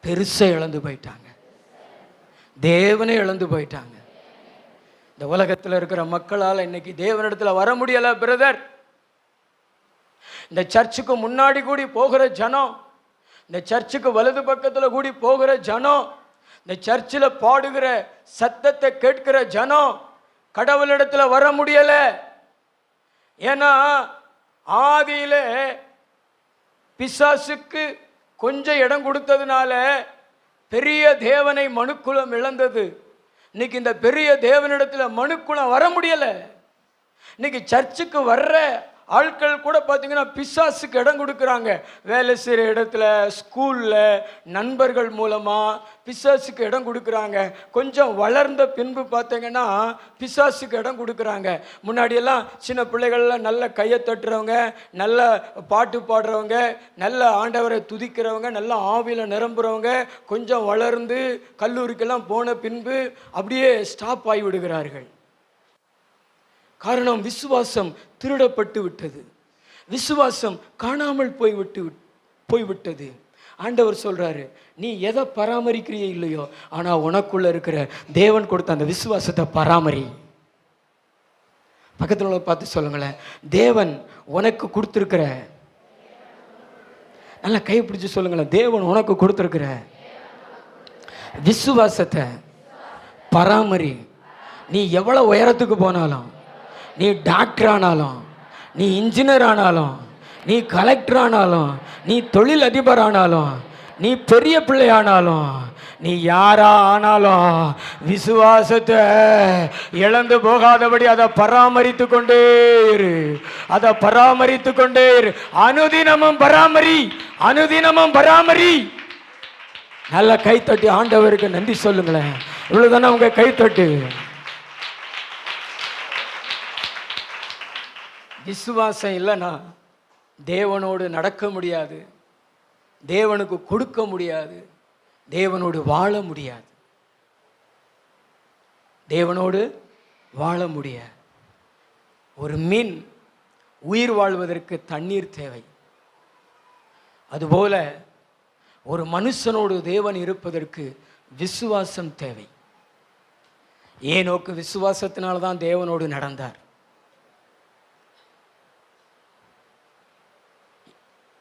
பெருசை இழந்து போயிட்டாங்க, தேவனை இழந்து போயிட்டாங்க. இந்த உலகத்தில் இருக்கிற மக்களால் இன்னைக்கு தேவனிடத்தில் வர முடியல பிரதர். இந்த சர்ச்சுக்கு முன்னாடி கூடி போகிற ஜனம், இந்த சர்ச்சுக்கு வலது பக்கத்தில் கூடி போகிற ஜனம், இந்த சர்ச்சில் பாடுகிற சத்தத்தை கேட்கிற ஜனம் கடவுளிடத்தில் வர முடியல. ஏன்னா ஆதியில பிசாசுக்கு கொஞ்சம் இடம் கொடுத்ததுனால பெரிய தேவனை மனுக்குலம் இழந்தது. இன்னைக்கு இந்த பெரிய தேவனிடத்தில் மனுக்குலம் வர முடியல. இன்னைக்கு சர்ச்சுக்கு வர்ற ஆட்கள் கூட பார்த்தீங்கன்னா பிசாசுக்கு இடம் கொடுக்குறாங்க. வேலை செய்கிற இடத்துல, ஸ்கூலில், நண்பர்கள் மூலமாக பிசாசுக்கு இடம் கொடுக்குறாங்க. கொஞ்சம் வளர்ந்த பின்பு பார்த்தீங்கன்னா பிசாசுக்கு இடம் கொடுக்குறாங்க. முன்னாடியெல்லாம் சின்ன பிள்ளைகள்லாம் நல்ல கையை தட்டுறவங்க, நல்ல பாட்டு பாடுறவங்க, நல்ல ஆண்டவரை துதிக்கிறவங்க, நல்ல ஆவியில் நிரம்புறவங்க கொஞ்சம் வளர்ந்து கல்லூரிக்கெல்லாம் போன பின்பு அப்படியே ஸ்டாப் ஆகி விடுகிறார்கள். காரணம், விசுவாசம் திருடப்பட்டு விட்டது, விசுவாசம் காணாமல் போய்விட்டது. ஆண்டவர் சொல்றாரு, நீ எதை பராமரிக்கிறியோ இல்லையோ, ஆனா உனக்குள்ள இருக்கிற தேவன் கொடுத்த அந்த விசுவாசத்தை பராமரி. பக்கத்தில் உள்ள பார்த்து சொல்லுங்களேன், தேவன் உனக்கு கொடுத்திருக்கிற, நல்லா கை பிடிச்சு சொல்லுங்களேன், தேவன் உனக்கு கொடுத்திருக்கிற விசுவாசத்தை பராமரி. நீ எவ்வளவு உயரத்துக்கு போனாலும், நீ டாக்டர் ஆனாலும், நீ இன்ஜினியர் ஆனாலும், நீ கலெக்டர் ஆனாலும், நீ தொழில் அதிபர் ஆனாலும், நீ பெரிய பிள்ளை ஆனாலும், நீ யாரா ஆனாலும் விசுவாசத்தை இழந்து போகாதபடி அதை பராமரித்து கொண்டே இரு, அதை பராமரித்து கொண்டே இரு. அனுதினமும் பராமரி, அனுதினமும் பராமரி. நல்ல கைத்தட்டி ஆண்டவருக்கு நன்றி சொல்லுங்களேன். இவ்வளவுதானே உங்க கைத்தட்டு. விசுவாசம் இல்லைன்னா தேவனோடு நடக்க முடியாது, தேவனுக்கு கொடுக்க முடியாது, தேவனோடு வாழ முடியாது, தேவனோடு வாழ முடியாது. ஒரு மீன் உயிர் வாழ்வதற்கு தண்ணீர் தேவை. அதுபோல ஒரு மனுஷனோடு தேவன் இருப்பதற்கு விசுவாசம் தேவை. ஏனோக்கு விசுவாசத்தினால்தான் தேவனோடு நடந்தார்.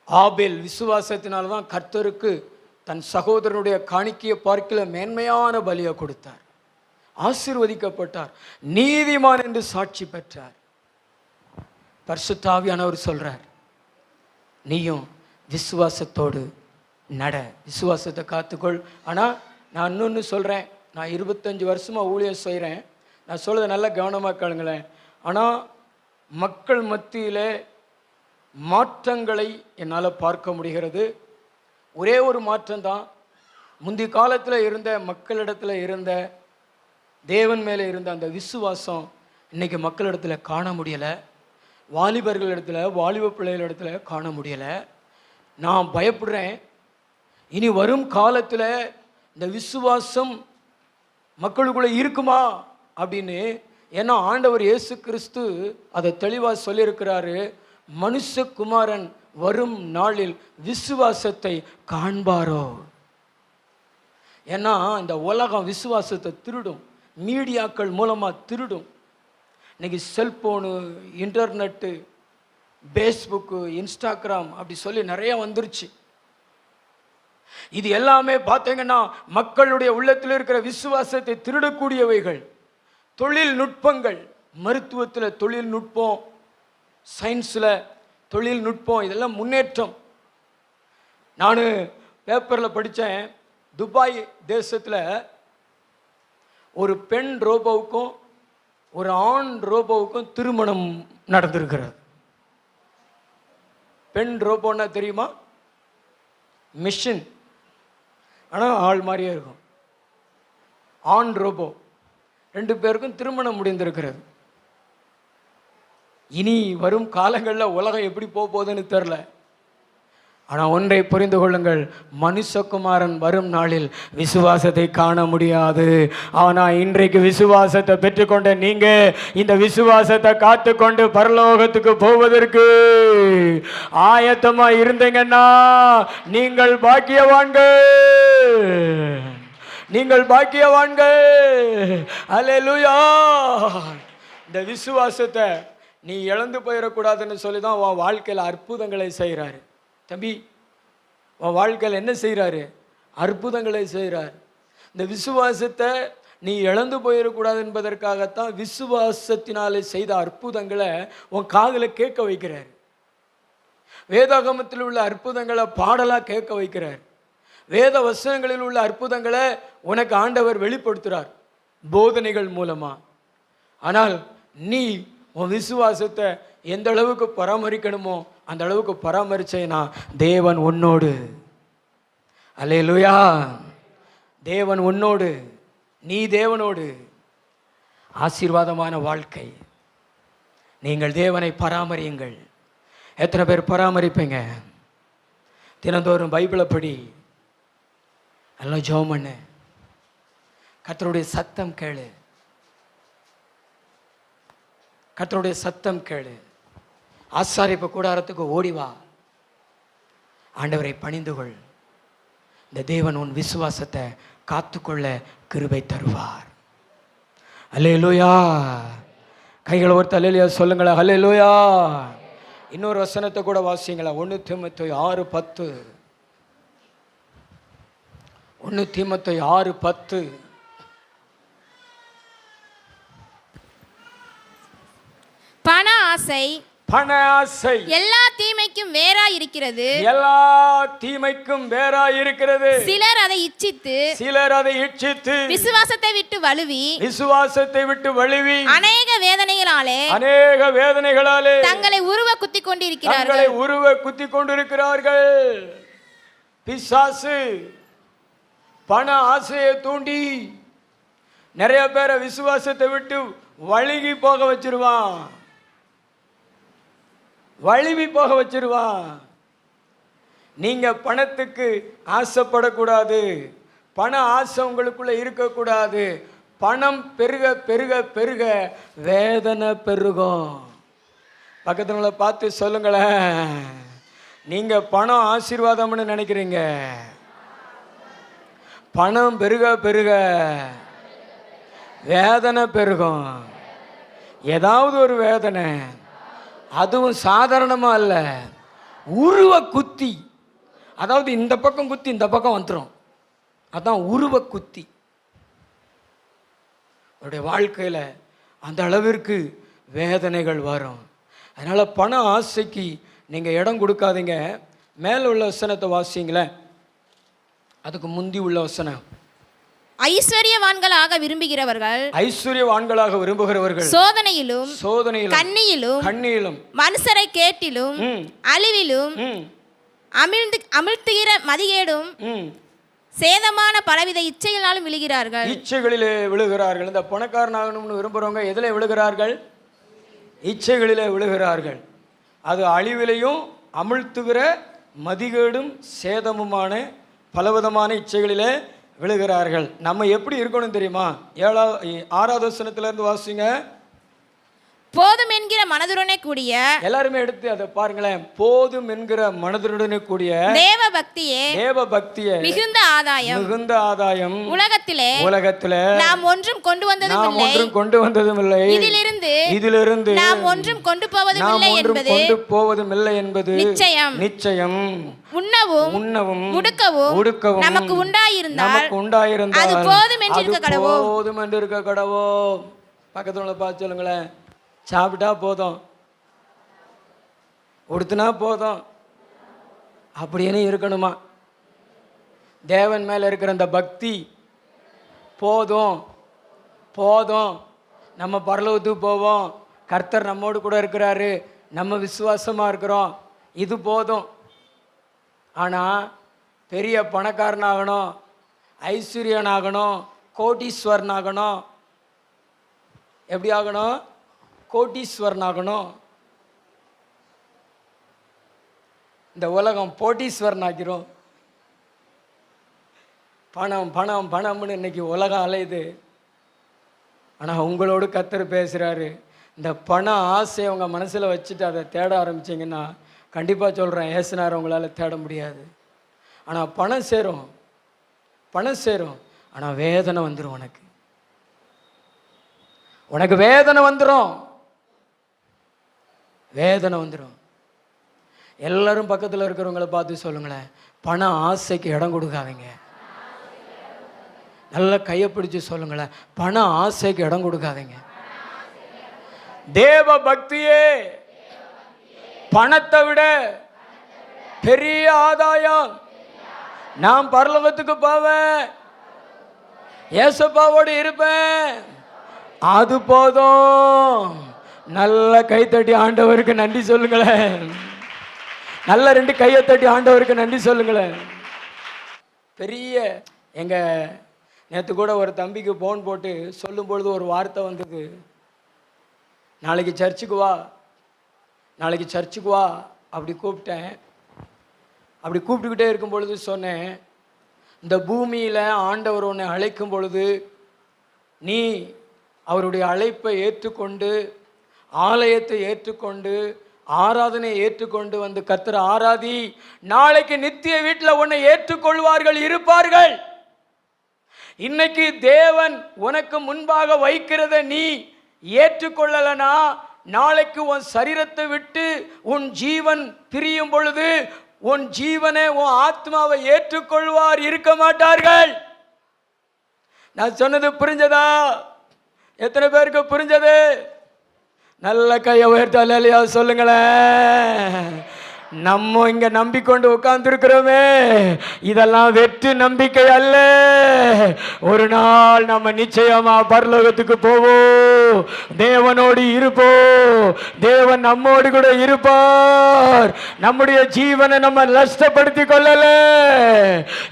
ஆபேல் விசுவாசத்தினால்தான் கர்த்தருக்கு தன் சகோதரனுடைய காணிக்கையை பார்க்கல மேன்மையான பலியை கொடுத்தார், ஆசீர்வதிக்கப்பட்டார், நீதிமான் என்று சாட்சி பெற்றார். பரிசுத்த ஆவியானவர் சொல்றார், நீயும் விசுவாசத்தோடு நட, விசுவாசத்தை காத்துக்கொள். ஆனால் நான் இன்னொன்று சொல்கிறேன், நான் 25 வருஷமாக ஊழியம் செய்கிறேன், நான் சொல்கிறத நல்லா கவனமாக கேளுங்களேன். ஆனால் மக்கள் மத்தியில் மாற்றங்களை என்னால் பார்க்க முடிகிறது. ஒரே ஒரு மாற்றம்தான், முந்தைய காலத்தில் இருந்த மக்களிடத்தில் இருந்த தேவன் மேலே இருந்த அந்த விசுவாசம் இன்றைக்கி மக்களிடத்தில் காண முடியலை, வாலிபர்களிடத்தில், வாலிப பிள்ளைகளிடத்தில் காண முடியலை. நான் பயப்படுறேன், இனி வரும் காலத்தில் இந்த விசுவாசம் மக்களுக்குள்ளே இருக்குமா அப்படின்னு. ஏன்னா ஆண்டவர் இயேசு கிறிஸ்து அதை தெளிவாக சொல்லியிருக்கிறாரு, மனுஷகுமாரன் வரும் நாளில் விசுவாசத்தை காண்பாரோ. ஏன்னா இந்த உலகம் விசுவாசத்தை திருடும், மீடியாக்கள் மூலமாக திருடும். இன்னைக்கு செல்போனு, இன்டர்நெட்டு, ஃபேஸ்புக்கு, இன்ஸ்டாகிராம் அப்படி சொல்லி நிறைய வந்துருச்சு. இது எல்லாமே பார்த்தீங்கன்னா மக்களுடைய உள்ளத்தில் இருக்கிற விசுவாசத்தை திருடக்கூடியவைகள். தொழில்நுட்பங்கள், மருத்துவத்தில் தொழில்நுட்பம், சயின்ஸில் தொழில்நுட்பம், இதெல்லாம் முன்னேற்றம். நான் பேப்பரில் படித்தேன், துபாய் தேசத்தில் ஒரு பெண் ரோபோவுக்கும் ஒரு ஆண் ரோபோவுக்கும் திருமணம் நடந்திருக்கிறது. பெண் ரோபோன்னா தெரியுமா? மிஷின். ஆனால் ஆள் மாதிரியே இருக்கும். ஆண் ரோபோ, 2 பேருக்கும் திருமணம் முடிந்திருக்கிறது. இனி வரும் காலங்களில் உலகம் எப்படி போகுதுன்னு தெரில. ஆனால் ஒன்றை புரிந்து கொள்ளுங்கள், மனுஷகுமாரன் வரும் நாளில் விசுவாசத்தை காண முடியாது. ஆனால் இன்றைக்கு விசுவாசத்தை பெற்றுக்கொண்ட நீங்கள் இந்த விசுவாசத்தை காத்து கொண்டு பரலோகத்துக்கு போவதற்கு ஆயத்தமாக இருந்தீங்கன்னா நீங்கள் பாக்கியவான்கள், நீங்கள் பாக்கியவான்கள். அல்லேலூயா. இந்த விசுவாசத்தை நீ இழந்து போயிடக்கூடாதுன்னு சொல்லி தான் உன் வாழ்க்கையில் அற்புதங்களை செய்கிறாரு. தம்பி, உன் வாழ்க்கையில் என்ன செய்கிறாரு? அற்புதங்களை செய்கிறார். இந்த விசுவாசத்தை நீ இழந்து போயிடக்கூடாது என்பதற்காகத்தான் விசுவாசத்தினாலே செய்த அற்புதங்களை உன் காதில் கேட்க வைக்கிறார். வேதாகமத்தில் உள்ள அற்புதங்களை பாடலாக கேட்க வைக்கிறார். வேத வசனங்களில் உள்ள அற்புதங்களை உனக்கு ஆண்டவர் வெளிப்படுத்துகிறார் போதனைகள் மூலமாக. ஆனால் நீ உன் விசுவாசத்தை எந்த அளவுக்கு பராமரிக்கணுமோ அந்த அளவுக்கு பராமரிச்சேனா தேவன் உன்னோடு. அல்லேலூயா. தேவன் உன்னோடு, நீ தேவனோடு. ஆசீர்வாதமான வாழ்க்கை. நீங்கள் தேவனை பராமரியுங்கள். எத்தனை பேர் பராமரிப்பீங்க? தினந்தோறும் பைபிளை படி, எல்லாம் ஜெபம் பண்ணு, கர்த்தருடைய சத்தம் கேளு, கர்த்தருடைய சத்தம் கேளு. ஆசாரிப்பு கூடாரத்துக்கு ஓடிவா, ஆண்டவரை பணிந்து கொள். இந்த தேவன் உன் விசுவாசத்தை காத்துக்கொள்ள கிருபை தருவார். அல்லேலூயா. கைகளை ஒருத்த அல்லேலூயா சொல்லுங்களா. அல்லேலூயா. இன்னொரு வசனத்தை கூட வாசிங்களா. 1 தீமோத்தேயு 6:10. 1 தீமோத்தேயு 6:10. பண ஆசை, பண ஆசை எல்லா தீமைக்கும் வேறா இருக்கிறது, எல்லா தீமைக்கும் வேறா இருக்கிறது. சிலர் அதை இச்சித்து, சிலர் அதை இச்சித்து விசுவாசத்தை விட்டு வழுவி, விசுவாசத்தை விட்டு வழுவி அநேக வேதனைகளாலே, அநேக வேதனைகளாலே தங்களை உருவ குத்தி கொண்டிருக்கிறார்கள். தங்களை உருவ குத்தி கொண்டிருக்கிறார்கள். பிசாசு பண ஆசையை தூண்டி நிறைய பேரை விசுவாசத்தை விட்டு வழுகி போக வச்சிருவான், வழுவி போக வச்சிருவான். நீங்க பணத்துக்கு ஆசைப்படக்கூடாது, பண ஆசை உங்களுக்குள்ள இருக்கக்கூடாது. பணம் பெருக பெருக பெருக வேதனை பெருகும். பக்கத்துல பார்த்து சொல்லுங்களேன், நீங்க பணம் ஆசீர்வாதம்னு நினைக்கிறீங்க. பணம் பெருக பெருக வேதனை பெருகும். ஏதாவது ஒரு வேதனை, அதுவும் சாதாரணமாக இல்லை, உருவ குத்தி. அதாவது இந்த பக்கம் குத்தி இந்த பக்கம் வந்துடும், அதான் உருவ குத்தி. அவருடைய வாழ்க்கையில் அந்த அளவிற்கு வேதனைகள் வரும். அதனால் பண ஆசைக்கு நீங்கள் இடம் கொடுக்காதீங்க. மேலே உள்ள வசனத்தை வாசிங்களேன், அதுக்கு முந்தி உள்ள வசனம். ஐஸ்வர்யவான்களாக விரும்புகிறவர்கள், ஐஸ்வர்யவான்களாக விரும்புகிறவர்கள் சோதனையிலும் சோதனையிலும் கண்ணியிலும் கண்ணியிலும் மனுஷரை கேட்டிலும் அழிவிலும் அமிழ்த்துகிற மதிகேடும் சேதமான பலவித இச்சைகளாலும் விழுகிறார்கள். இச்சைகளிலே விழுகிறார்கள். இந்த பணக்காரனாகணும்னு விரும்புகிறவங்க எதில் விழுகிறார்கள்? இச்சைகளிலே விழுகிறார்கள். அது அழிவிலையும் அமிழ்த்துகிற மதிகேடும் சேதமுமான பலவிதமான இச்சைகளிலே விழுகிறார்கள். நம்ம எப்படி இருக்கணும் தெரியுமா? 6வது வசனத்திலிருந்து வாசிங்க. போதும் என்கிற மனதுடனே கூடிய, எல்லாருமே எடுத்து அதை பாருங்களேன். போதும் என்கிற மனதுடனே கூடிய தேவ பக்தியே, தேவ பக்தியே மிகுந்த ஆதாயம், மிகுந்த ஆதாயம். உலகத்திலே நாம் ஒன்றும் கொண்டு வந்ததும் இல்லை, ஒன்றும் கொண்டு வந்ததும் இல்லை, இதிலிருந்து நாம் ஒன்றும் கொண்டு போவதும் இல்லை என்பது, கொண்டு போவதும் இல்லை என்பது நிச்சயம். நிச்சயம். உண்ணவும் உடுக்கவும் நமக்கு உண்டாயிருந்தால் அது போதும் என்று இருக்க கடவோ. பக்கத்துல பார்த்து சொல்லுங்களேன், சாப்பிட்டா போதும், உடுத்துனா போதும் அப்படின்னு இருக்கணுமா? தேவன் மேல இருக்கிற அந்த பக்தி போதும் போதும், நம்ம பரலோகத்துக்கு போவோம், கர்த்தர் நம்மோடு கூட இருக்கிறாரு, நம்ம விசுவாசமா இருக்கிறோம், இது போதும். ஆனால் பெரிய பணக்காரனாகணும், ஐஸ்வர்யன் ஆகணும், கோடீஸ்வரன் ஆகணும். எப்படி ஆகணும்? கோடீஸ்வரன் ஆகணும். இந்த உலகம் போட்டீஸ்வரன் ஆக்கிறோம். பணம் பணம் பணம்னு இன்னைக்கு உலகம் அலையுது. ஆனால் உங்களோடு கர்த்தர் பேசுகிறாரு, இந்த பண ஆசையை உங்கள் மனசில் வச்சுட்டு அதை தேட ஆரம்பிச்சிங்கன்னா கண்டிப்பாக சொல்கிறேன், ஏசுனார் உங்களால் தேட முடியாது. ஆனால் பணம் சேரும், பணம் சேரும், ஆனால் வேதனை வந்துடும். உனக்கு வேதனை வந்துடும், வேதனை வந்துடும். எல்லாரும் பக்கத்தில் இருக்கிறவங்கள பார்த்து சொல்லுங்களேன், பண ஆசைக்கு இடம் கொடுக்காதீங்க. நல்லா கையை பிடிச்சு சொல்லுங்களேன், பண ஆசைக்கு இடம் கொடுக்காதீங்க. தேவ பக்தியே பணத்தை விட பெரிய ஆதாயம். நான் பரலோகத்துக்கு போவேன், ஏசப்பாவோடு இருப்பேன், அது போதும். நல்ல கைத்தட்டி ஆண்டவருக்கு நன்றி சொல்லுங்களேன். நல்ல 2 கையை தட்டி ஆண்டவருக்கு நன்றி சொல்லுங்களேன். பெரிய நேற்று கூட ஒரு தம்பிக்கு ஃபோன் போட்டு சொல்லும் பொழுது ஒரு வார்த்தை வந்தது, நாளைக்கு சர்ச்சுக்கு வா, நாளைக்கு சர்ச்சுக்கு வா. அப்படி கூப்பிட்டேன். அப்படி கூப்பிட்டுக்கிட்டே இருக்கும் பொழுது சொன்னேன், இந்த பூமியில் ஆண்டவர் உன்னை அழைக்கும் பொழுது நீ அவருடைய அழைப்பை ஏற்றுக்கொண்டு, ஆலயத்தை ஏற்றுக்கொண்டு, ஆராதனை ஏற்றுக்கொண்டு வந்து கர்த்தர் ஆராதி. நாளைக்கு நித்திய வீட்டில் உன்னை ஏற்றுக்கொள்வார்கள், இருப்பார்கள். இன்னைக்கு தேவன் உனக்கு முன்பாக வைக்கிறத நீ ஏற்றுக்கொள்ளலனா, நாளைக்கு உன் சரீரத்தை விட்டு உன் ஜீவன் பிரியும் பொழுது உன் ஜீவனை, உன் ஆத்மாவை ஏற்றுக்கொள்வார், இருக்க மாட்டார்கள். நான் சொன்னது புரிஞ்சதா? எத்தனை பேருக்கு புரிஞ்சது? நல்ல கையை உயர்த்தால இல்லையா சொல்லுங்களேன். நம்ம இங்க நம்பிக்கொண்டு உட்கார்ந்துருக்கிறோமே, இதெல்லாம் வெற்று நம்பிக்கை அல்ல. ஒரு நாள் நம்ம நிச்சயமா பரலோகத்துக்கு போவோம், தேவனோடு இருப்போம், தேவன் நம்மோடு கூட இருப்பார். நம்முடைய ஜீவனை நம்ம நஷ்டப்படுத்தி கொள்ளல.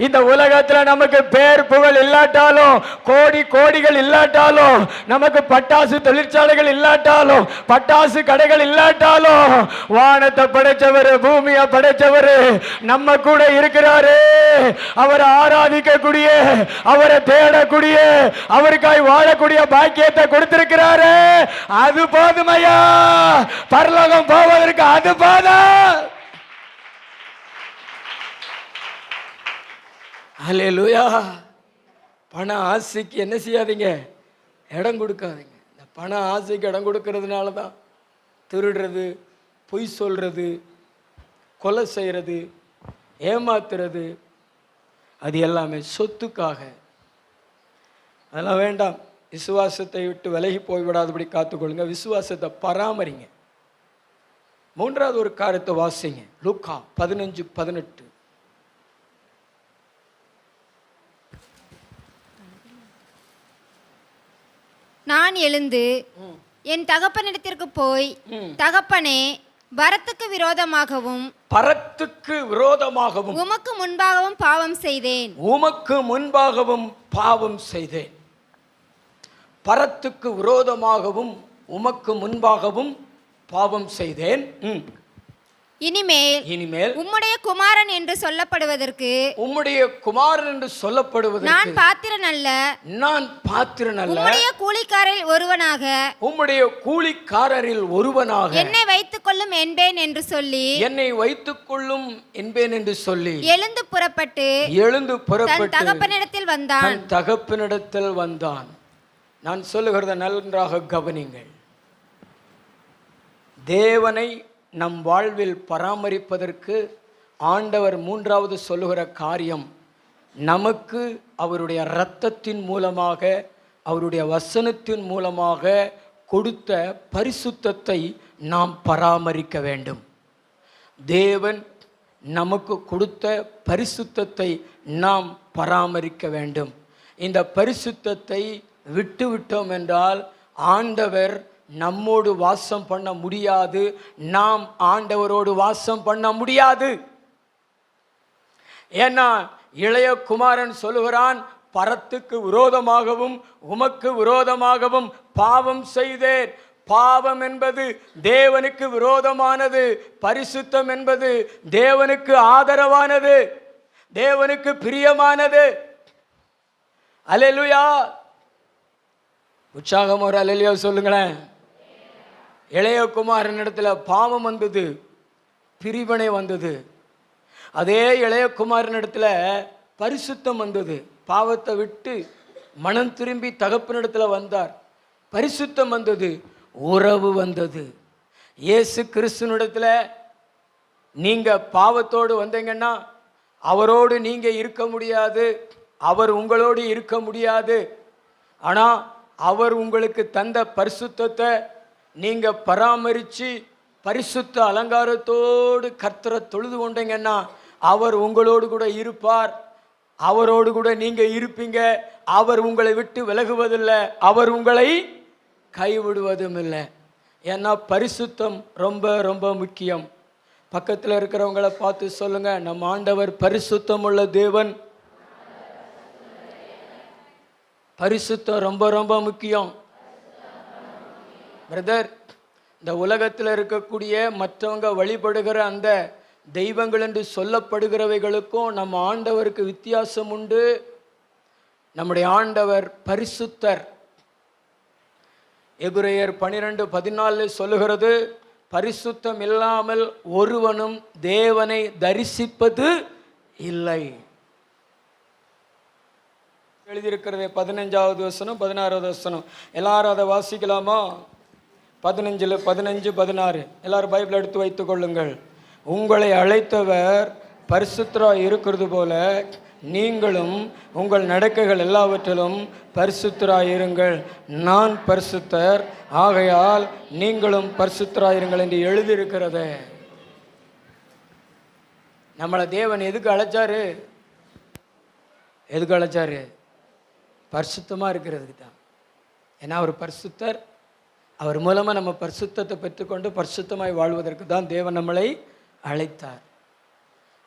இந்த உலகத்துல நமக்கு பேர் புகழ் இல்லாட்டாலும், கோடி கோடிகள் இல்லாட்டாலும், நமக்கு பட்டாசு தொழிற்சாலைகள் இல்லாட்டாலும், பட்டாசு கடைகள் இல்லாட்டாலும், வானத்தை படைச்சவர், பூமியை படைச்சவர் நம்ம கூட இருக்கிறாரு. அவரை ஆராதிக்கக்கூடிய, அவரை தேடக்கூடிய, அவருக்காய் வாழக்கூடிய பாக்கியத்தை கொடுத்திருக்கிறாரு. அது போதுமையா? பரலோகம் போவதற்கு அது போதும். அல்லேலூயா. பண ஆசைக்கு என்ன செய்யாதீங்க? இடம் கொடுக்காதீங்க. இந்த பண ஆசைக்கு இடம் கொடுக்கறதுனால தான் திருடுறது, பொய் சொல்றது, கொலை செய்கிறது, ஏமாத்துறது, அது எல்லாமே சொத்துக்காக. அதெல்லாம் வேண்டாம். விசுவாசத்தை விட்டு விலகி போய்விடாதபடி காத்துக்கொள்ளுங்க. விசுவாசத்தை பராமரிங்க. 3வது ஒரு காரியத்தை வாசிங்க. லூக்கா 15:18. நான் எழுந்து என் தகப்பனிடத்திற்கு போய், தகப்பனே, பரத்துக்கு விரோதமாகவும் உமக்கு முன்பாகவும் பாவம் செய்தேன். உமக்கு முன்பாகவும் பாவம் செய்தேன். பரத்துக்கு விரோதமாகவும் உமக்கு முன்பாகவும் பாவம் செய்தேன். இனிமேல் உம்முடைய குமாரன் என்று சொல்லப்படுவதற்கு, உம்முடைய குமாரன் என்று சொல்லப்படுவதற்கு நான் பாத்திரன் அல்ல, உம்முடைய கூலிக்காரரில் ஒருவனாக, உம்முடைய கூலிக்காரரில் ஒருவனாக என்னை வைத்துக் கொள்ளும் என்பேன் என்று சொல்லி, எழுந்து புறப்பட்டு தன் தகப்பனிடத்தில் வந்தான். நான் சொல்லுகிறத நன்றாக கவனிங்கள். தேவனை நம் வாழ்வில் பராமரிப்பதற்கு ஆண்டவர் 3வது சொல்லுகிற காரியம், நமக்கு அவருடைய இரத்தத்தின் மூலமாக, அவருடைய வசனத்தின் மூலமாக கொடுத்த பரிசுத்தத்தை நாம் பராமரிக்க வேண்டும். தேவன் நமக்கு கொடுத்த பரிசுத்தத்தை நாம் பராமரிக்க வேண்டும். இந்த பரிசுத்தத்தை விட்டுவிட்டோம் என்றால் ஆண்டவர் நம்மோடு வாசம் பண்ண முடியாது, நாம் ஆண்டவரோடு வாசம் பண்ண முடியாது. ஏன்னா இளைய குமாரன் சொல்லுகிறான், பரத்துக்கு விரோதமாகவும் உமக்கு விரோதமாகவும் பாவம் செய்தேன். பாவம் என்பது தேவனுக்கு விரோதமானது, பரிசுத்தம் என்பது தேவனுக்கு ஆதரவானது, தேவனுக்கு பிரியமானது. அல்லேலூயா. உற்சாகம் ஒரு அல்லேலூயா சொல்லுங்களேன். இளைய குமாரனிடத்துல பாவம் வந்தது, பிரிவினை வந்தது. அதே இளைய குமாரனிடத்துல பரிசுத்தம் வந்தது. பாவத்தை விட்டு மனம் திரும்பி தகப்பனிடத்துல வந்தார், பரிசுத்தம் வந்தது, உறவு வந்தது. இயேசு கிறிஸ்துவினிடத்துல நீங்க பாவத்தோடு வந்தீங்கன்னா அவரோடு நீங்க இருக்க முடியாது, அவர் உங்களோடு இருக்க முடியாது. ஆனால் அவர் உங்களுக்கு தந்த பரிசுத்தத்தை நீங்க பராமரித்து பரிசுத்த அலங்காரத்தோடு கர்த்தரை தொழுது கொண்டீங்கன்னா அவர் உங்களோடு கூட இருப்பார், அவரோடு கூட நீங்க இருப்பீங்க. அவர் உங்களை விட்டு விலகுவதில்லை, அவர் உங்களை கைவிடுவதும் இல்லை. ஏன்னா பரிசுத்தம் ரொம்ப ரொம்ப முக்கியம். பக்கத்தில் இருக்கிறவங்களை பார்த்து சொல்லுங்க, நம்ம ஆண்டவர் பரிசுத்தம் உள்ள தேவன். பரிசுத்தம் ரொம்ப ரொம்ப முக்கியம் பிரதர். இந்த உலகத்தில் இருக்கக்கூடிய மற்றவங்க வழிபடுகிற அந்த தெய்வங்கள் என்று சொல்லப்படுகிறவைகளுக்கும் நம்ம ஆண்டவருக்கு வித்தியாசம் உண்டு. நம்முடைய ஆண்டவர் பரிசுத்தர். எபிரேயர் 12:14 சொல்லுகிறது, பரிசுத்தம் இல்லாமல் ஒருவனும் தேவனை தரிசிப்பது இல்லை. எழுதியிருக்கிறது 15வது வசனம் 16வது வசனம். எல்லாரும் அதை வாசிக்கலாமா? 15, 16 எல்லாரும் பைபிள் எடுத்து வைத்துக் கொள்ளுங்கள். உங்களை அழைத்தவர் பரிசுத்தராய் இருக்கிறது போல நீங்களும் உங்கள் நடக்கைகள் எல்லாவற்றிலும் பரிசுத்தராய் இருங்கள். நான் பரிசுத்தர், ஆகையால் நீங்களும் பரிசுத்தராய் இருங்கள் என்று எழுதியிருக்கிறது. நம்மளை தேவன் எதுக்கு அழைச்சாரு? எதுக்கு அழைச்சாரு? பரிசுத்தமாக இருக்கிறதுக்கு தான். ஏன்னா அவர் பரிசுத்தர். அவர் மூலமாக நம்ம பரிசுத்தத்தை பெற்றுக்கொண்டு பரிசுத்தமாய் வாழ்வதற்கு தான் தேவன் நம்மளை அழைத்தார்.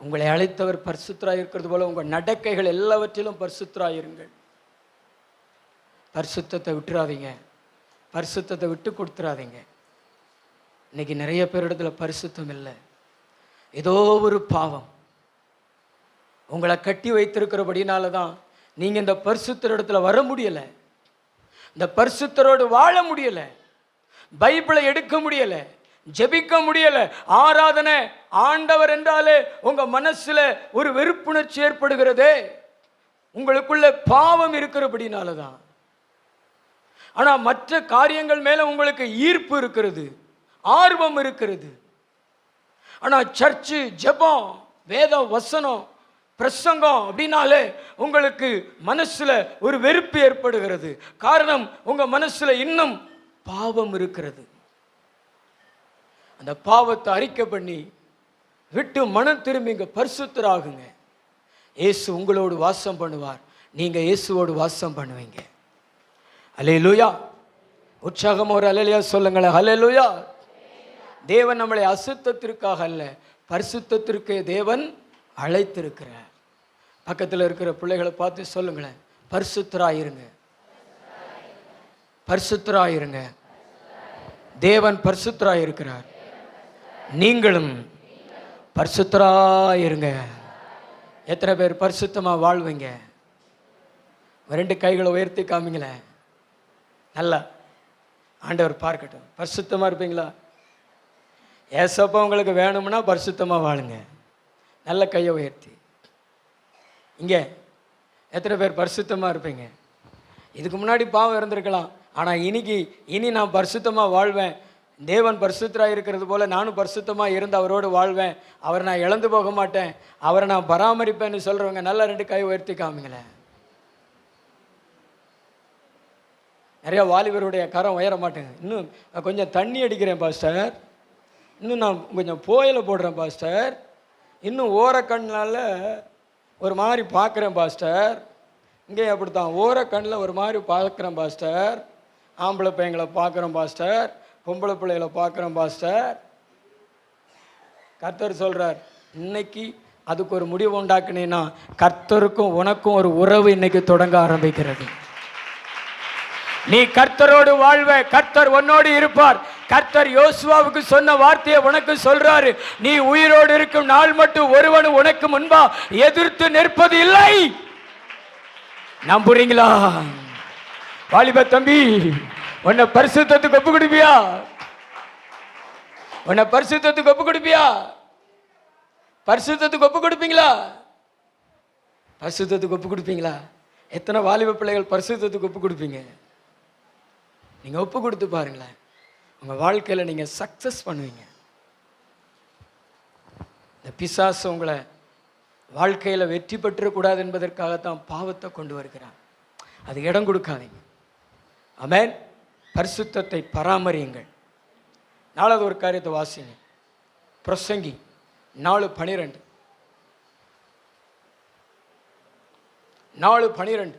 உங்களை அழைத்தவர் பரிசுத்தராய் இருக்கிறது போல உங்கள் நடக்கைகள் எல்லாவற்றிலும் பரிசுத்தராய் இருங்கள். பரிசுத்தத்தை விட்டுறாதீங்க, பரிசுத்தத்தை விட்டு கொடுத்துறாதீங்க. இன்னைக்கு நிறைய பேரிடத்துல பரிசுத்தம் இல்லை. ஏதோ ஒரு பாவம் உங்களை கட்டி வைத்திருக்கிறபடினால தான் நீங்கள் இந்த பரிசுத்தர் இடத்துல வர முடியலை, இந்த பரிசுத்தரோடு வாழ முடியலை, பைபிளை எடுக்க முடியலை, ஜெபிக்க முடியலை. ஆராதனை ஆண்டவர் என்றாலே உங்க மனசுல ஒரு வெறுப்புணர்ச்சி ஏற்படுகிறதே, உங்களுக்குள்ள பாவம் இருக்கிறபடினால தான். ஆனா மற்ற காரியங்கள் மேல உங்களுக்கு ஈர்ப்பு இருக்கிறது, ஆர்வம் இருக்கிறது. ஆனா சர்ச்சு, ஜெபம், வேத வசனம், பிரசங்கம் அப்படின்னாலே உங்களுக்கு மனசுல ஒரு வெறுப்பு ஏற்படுகிறது. காரணம், உங்க மனசுல இன்னும் பாவம் இருக்கிறது. அந்த பாவத்தை அறிக்கை பண்ணி விட்டு மனம் திரும்பிங்க, பரிசுத்தராகுங்க. இயேசு உங்களோடு வாசம் பண்ணுவார், நீங்க இயேசுவோடு வாசம் பண்ணுவீங்க. அல்லேலூயா. உற்சாகம் ஒரு அல்லேலூயா சொல்லுங்களேன். அல்லேலூயா. தேவன் நம்மளை அசுத்தத்திற்காக அல்ல, பரிசுத்தத்திற்கு தேவன் அழைத்திருக்கிறார். பக்கத்தில் இருக்கிற பிள்ளைகளை பார்த்து சொல்லுங்களேன், பரிசுத்தராயிருங்க, பரிசுத்தராயிருங்க. தேவன் பரிசுத்தராயிருக்கிறார், நீங்களும் பரிசுத்தராயிருங்க. எத்தனை பேர் பரிசுத்தமா வாழ்வீங்க? 2 கைகளை உயர்த்தி காமிங்களேன். நல்லா ஆண்டவர் பார்க்கட்டும். பரிசுத்தமா இருப்பீங்களா? ஏசப்பா உங்களுக்கு வேணும்னா பரிசுத்தமா வாழுங்க. நல்ல கையை உயர்த்தி. இங்கே எத்தனை பேர் பரிசுத்தமா இருப்பீங்க? இதுக்கு முன்னாடி பாவம் இருந்திருக்கலாம், ஆனால் இனி நான் பரிசுத்தமாக வாழ்வேன், தேவன் பரிசுத்தராக இருக்கிறது போல நானும் பரிசுத்தமாக இருந்து அவரோடு வாழ்வேன், அவரை நான் இழந்து போக மாட்டேன், அவரை நான் பராமரிப்பேன்னு சொல்கிறவங்க நல்லா 2 கை உயர்த்தி காமிங்களேன். நிறையா வாலிபருடைய கரம் உயர மாட்டேங்க. இன்னும் கொஞ்சம் தண்ணி அடிக்கிறேன் பாஸ்டர், இன்னும் நான் கொஞ்சம் புயல போடுறேன் பாஸ்டர், இன்னும் ஓரக்கண்ணால் ஒரு மாதிரி பார்க்குறேன் பாஸ்டர், இங்கே அப்படித்தான் ஓரக்கண்ணில் ஒரு மாதிரி பார்க்குறேன் பாஸ்டர், ஆம்பளை பையங்களை பார்க்குறோம் பாஸ்டர், பொம்பளை பிள்ளைகளை பார்க்குறோம் பாஸ்டர். கர்த்தர் சொல்கிறார், இன்னைக்கு அதுக்கு ஒரு முடிவு உண்டாக்குனீன்னா கர்த்தருக்கும் உனக்கும் ஒரு உறவு இன்னைக்கு தொடங்க ஆரம்பிக்கிறது. நீ கர்த்தரோடு வாழ்வ, கர்த்தர் உன்னோடு இருப்பார். கர்த்தர் யோசுவாவுக்கு சொன்ன வார்த்தையை உனக்கு சொல்றாரு, நீ உயிரோடு இருக்கும் நாள் மட்டும் ஒருவனும் உனக்கு முன்பா எதிர்த்து நிற்பது இல்லை. நம்புறீங்களா? வாலிப தம்பி, உன்னை பரிசுத்தத்துக்கு ஒப்பு கொடுப்பியா? உன்னை பரிசுத்தத்துக்கு ஒப்பு கொடுப்பியா? பரிசுத்தத்துக்கு ஒப்பு கொடுப்பீங்களா? பரிசுத்தத்துக்கு ஒப்பு கொடுப்பீங்களா? எத்தனை வாலிப பிள்ளைகள் பரிசுத்தத்துக்கு ஒப்பு கொடுப்பீங்க? நீங்க ஒப்பு கொடுத்து பாருங்களேன், உங்க வாழ்க்கையில நீங்க சக்சஸ் பண்ணுவீங்க. இந்த பிசாசு உங்களை வாழ்க்கையில வெற்றி பெற்றக்கூடாது என்பதற்காகத்தான் பாவத்தை கொண்டு வருகிறான். அது இடம் கொடுக்காதீங்க. ஆமென். பரிசுத்தத்தை பராமரியுங்கள். நாலாவது ஒரு காரியத்தை வாசிங்க. பிரசங்கி 4:12. 4:12.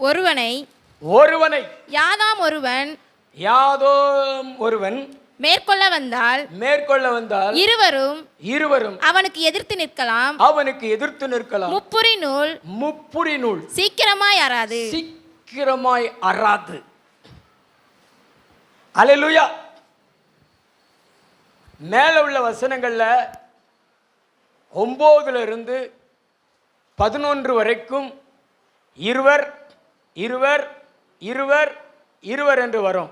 ஒருவனை யாதாம் ஒருவன் மேற்கொள்ள வந்தால் இருவரும் அவனுக்கு எதிர்த்து நிற்கலாம். முப்புரி நூல் சீக்கிரமாய் அறாது. அல்லேலூயா. மேல உள்ள வசனங்கள்ல 9 to 11 வரைக்கும் இருவர் என்று வரும்.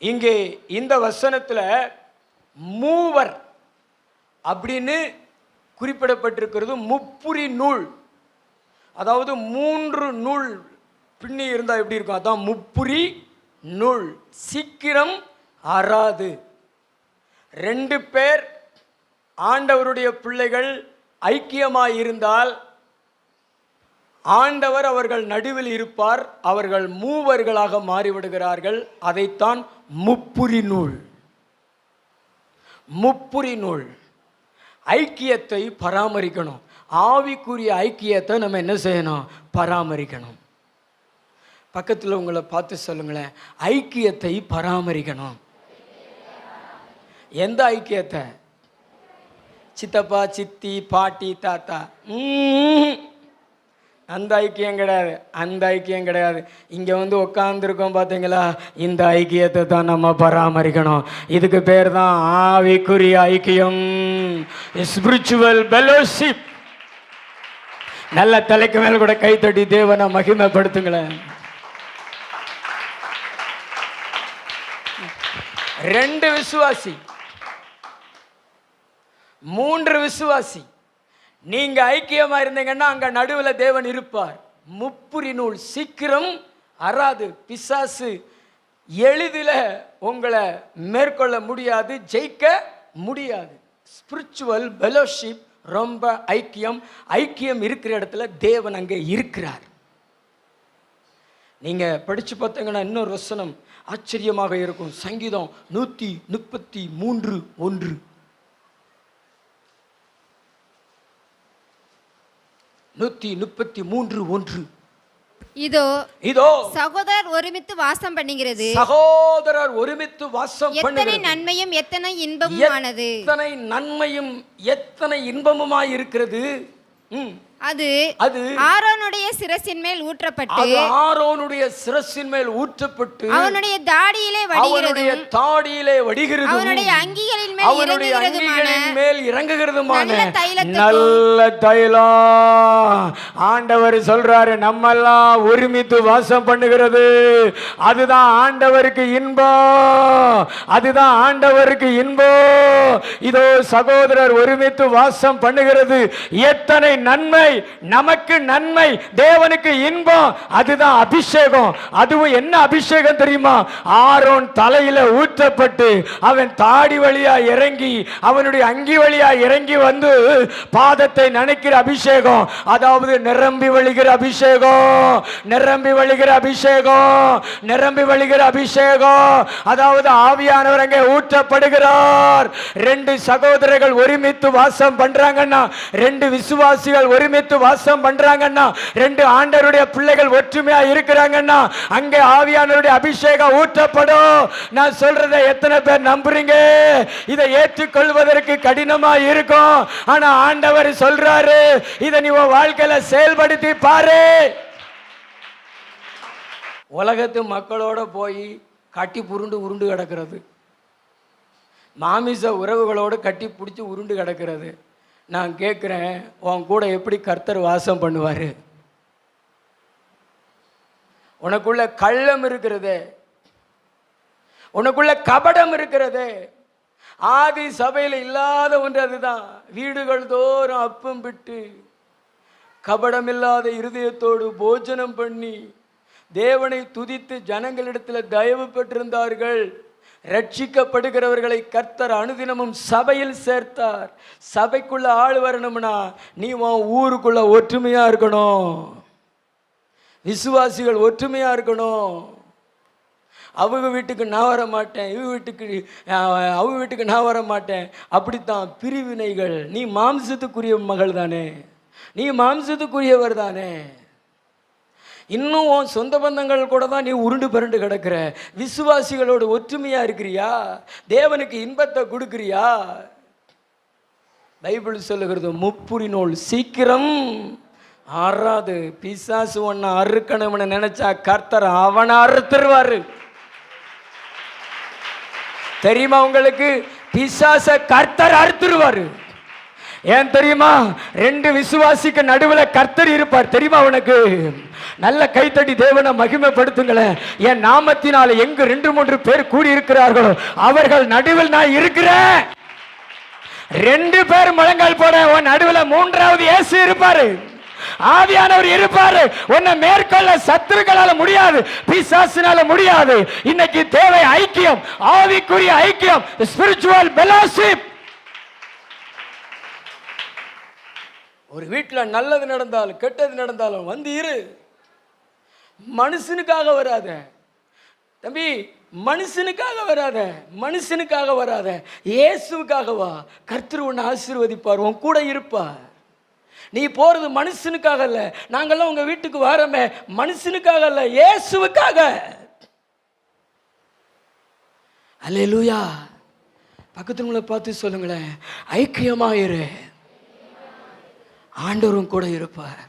இங்கே இந்த வசனத்துல மூவர் அப்படின்னு குறிப்பிடப்பட்டிருக்கிறது. முப்புரி நூல், அதாவது 3 நூல் பின்னி இருந்தா எப்படி இருக்கும், அதான் முப்புரி நூல். சீக்கிரம் அறாது. 2 பேர் ஆண்டவருடைய பிள்ளைகள் ஐக்கியமாய் இருந்தால் ஆண்டவர் அவர்கள் நடுவில் இருப்பார். அவர்கள் மூவர்களாக மாறிவிடுகிறார்கள். அதைத்தான் முப்புரி நூல். ஐக்கியத்தை பராமரிக்கணும். ஆவிக்குரிய ஐக்கியத்தை நம்ம என்ன செய்யணும்? பராமரிக்கணும். பக்கத்தில் உங்களை பார்த்து சொல்லுங்களேன், ஐக்கியத்தை பராமரிக்கணும். எந்த ஐக்கியத்தை? சித்தப்பா, சித்தி, பாட்டி, தாத்தா, அந்த ஐக்கியம் கிடையாது. இங்கே உட்காந்துருக்கோம் பார்த்தீங்களா, இந்த ஐக்கியத்தை தான் நம்ம பராமரிக்கணும். இதுக்கு பேர் தான் ஆவிக்குரிய ஐக்கியம், ஸ்பிரிச்சுவல் ஃபெலோஷிப். நல்ல தலைக்கு மேல கூட கைத்தட்டி தேவனை மகிமைப்படுத்துங்களேன். 2 விசுவாசி, 3 விசுவாசி, நீங்க ஐக்கியமா இருந்தீங்கன்னா அங்க நடுவுல தேவன் இருப்பார். முப்புரி நூல் சீக்கிரம் அறாது. பிசாசு எளிதில உங்களை மேற்கொள்ள முடியாது, ஜெயிக்க முடியாது. ஸ்பிரிச்சுவல் ஃபெலோஷிப் ரொம்ப ஐக்கியம் இருக்கிற இடத்துல தேவன் அங்கே இருக்கிறார். நீங்க படிச்சு பார்த்தீங்கன்னா இன்னொரு வசனம் ஆச்சரியமாக இருக்கும். சங்கீதம் 133:1. இதோ சகோதரர் ஒருமித்து வாசம் பண்ணுகிறது. எத்தனை நன்மையும் எத்தனை இன்பமுமாய் இருக்கிறது. அது ஆரோனுடைய சிரசின் மேல் ஊற்றப்பட்டு அவனுடைய தாடியிலே வடிகிறது. அவனுடைய அங்கிகளின் மேல் இறங்குகிறதுமான நல்ல தைலம். ஆண்டவர் சொல்றாரு, நம்மெல்லாம் ஒருமித்து வாசம் பண்ணுகிறது. அதுதான் ஆண்டவருக்கு இன்பம். இதோ சகோதரர் ஒருமித்து வாசம் பண்ணுகிறது. எத்தனை நன்மை! நமக்கு நன்மை, தேவனுக்கு இன்பம். அதுதான் அபிஷேகம். அதுவும் என்ன அபிஷேகம் தெரியுமா? ஆரோன் தலையில ஊற்றப்பட்டு அவன் தாடி வழியா இறங்கி அவனுடைய அங்கி வழியா இறங்கி வந்து பாதத்தை நனைக்கிற அபிஷேகம். அதாவது நிரம்பி வழிகிற அபிஷேகம். அதாவது ஆவியானவர் அங்கே ஊற்றப்படுகிறார். 2 சகோதரர்கள் ஒருமித்து வாசம் பண்றாங்கன்னா, 2 விசுவாசிகள் ஒருமித்து ஒருமித்து வாசம் பண்றாங்கன்னா, 2 ஆண்டவருடைய பிள்ளைகள் ஒற்றுமையா இருக்கிறாங்கன்னா அங்கே ஆவியானவருடைய அபிஷேகம் ஊற்றப்படும். நான் சொல்றதை எத்தனை பேர் நம்புறீங்க? இதை ஏற்றுக்கொள்வதற்கு கடினமா இருக்கும். ஆனா ஆண்டவர் சொல்றாரு, இதை நீ உன் வாழ்க்கையில செயல்படுத்தி பாரு. உலகத்து மக்களோட போய் கட்டி புருண்டு உருண்டு கிடக்கிறது, மாமிச உறவுகளோடு கட்டி பிடிச்சி உருண்டு கிடக்கிறது. நான் கேட்குறேன், உன் கூட எப்படி கர்த்தர் வாசம் பண்ணுவார்? உனக்குள்ள கள்ளம் இருக்கிறது, உனக்குள்ள கபடம் இருக்கிறது. ஆதி சபையில் இல்லாத ஒன்று அதுதான். வீடுகள் தோறும் அப்பம் விட்டு கபடம் இல்லாத இருதயத்தோடு போஜனம் பண்ணி தேவனை துதித்து ஜனங்களிடத்தில் தயவு பெற்றிருந்தார்கள். ரட்சிக்கப்படுகிறவர்களை கர்த்தர் அனுதினமும் சபையில் சேர்த்தார். சபைக்குள்ள ஆள் வரணும்னா நீ உன் ஊருக்குள்ள ஒற்றுமையா இருக்கணும், விசுவாசிகள் ஒற்றுமையா இருக்கணும். அவங்க வீட்டுக்கு நான் வர மாட்டேன், அவங்க வீட்டுக்கு நான் வர மாட்டேன், அப்படித்தான் பிரிவினைகள். நீ மாம்சத்துக்குரிய மகள் தானே, நீ மாம்சத்துக்குரியவர் தானே. இன்னும் உன் சொந்த பந்தங்கள் கூட தான் நீ உருண்டு பரண்டு கிடக்கிற. விசுவாசிகளோடு ஒற்றுமையா இருக்கிறியா? தேவனுக்கு இன்பத்தை கொடுக்கிறியா? பைபிள் சொல்லுகிறது, முப்புரி நூல் சீக்கிரம் ஆறாது. பிசாசு ஒன்ன அறுக்கணும்னு நினைச்சா கர்த்தர் அவனை அறுத்துருவாரு. தெரியுமா உங்களுக்கு? பிசாச கர்த்தர் அறுத்துருவாரு. ஏன் தெரியுமா? 2 விசுவாசிக்கு நடுவில் கர்த்தர் இருப்பார். தெரியுமா உனக்கு? நல்ல கைத்தடி தேவனை மகிமைப்படுத்துங்களேன். என் நாமத்தினால எங்கு 2-3 பேர் கூடி இருக்கிறார்களோ அவர்கள் நடுவில் நான் இருக்கிறேன். 2 பேர் முழங்கால் போட உன் நடுவில் 3வது இயேசு இருப்பாரு, ஆவியானவர் இருப்பாரு. உன்னை மேற்கொள்ள சத்துருக்களால முடியாது, பிசாசினால முடியாது. இன்னைக்கு தேவை ஐக்கியம், ஆவிக்குரிய ஐக்கியம், ஸ்பிரிச்சுவல் ஃபெலோஷிப். ஒரு வீட்டில் நல்லது நடந்தாலும் கெட்டது நடந்தாலும் வந்து இரு. மனுஷனுக்காக வராத தம்பி, மனுஷனுக்காக வராத, மனுஷனுக்காக வராத, இயேசுவுக்காக வா. கர்த்தர் உன்னை ஆசீர்வதிப்பார், உன் கூட இருப்பார். நீ போறது மனுஷனுக்காக அல்ல. நாங்கெல்லாம் உங்க வீட்டுக்கு வரமே மனுஷனுக்காக அல்ல, இயேசுவுக்காக. அல்லேலூயா. பக்கத்துல பார்த்து சொல்லுங்களேன், ஐக்கியமாயிரு, ஆண்டவரும் கூட இருப்பார்.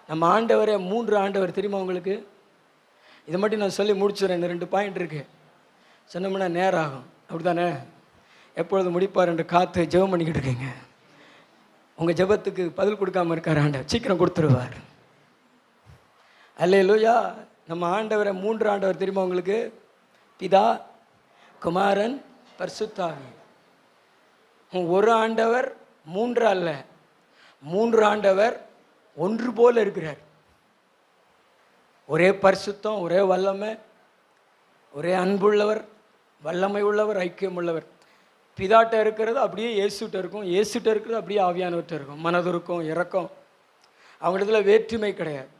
நம்ம ஆண்டவரே 3 ஆண்டவர் தெரியுமா உங்களுக்கு? இதை மட்டும் நான் சொல்லி முடிச்சுறேன். 2 பாயிண்ட் இருக்கு, சொன்னோம்னா நேரம் ஆகும். அப்படித்தானே? எப்பொழுது முடிப்பார் என்று காத்து ஜெபம் பண்ணிக்கிட்டு இருக்கீங்க. உங்கள் ஜெபத்துக்கு பதில் கொடுக்காம இருக்கார் ஆண்டவர், சீக்கிரம் கொடுத்துருவார். அல்லேலூயா. நம்ம ஆண்டவரை 3 ஆண்டவர் தெரியுமா உங்களுக்கு? பிதா, குமாரன், பரிசுத்தாவி. ஒரு ஆண்டவர் 3 அல்ல, 3 ஆண்டவர் ஒன்று போல இருக்கிறார். ஒரே பரிசுத்தம், ஒரே வல்லமை, ஒரே அன்புள்ளவர், வல்லமை உள்ளவர், ஐக்கியம் உள்ளவர். பிதாட்ட இருக்கிறது அப்படியே இயேசுட்ட இருக்கும், இயேசுட்ட இருக்கிறது அப்படியே ஆவியானவர்கிட்ட இருக்கும். மனதுருக்கம், இரக்கம், அவங்களிடத்துல வேற்றுமை கிடையாது.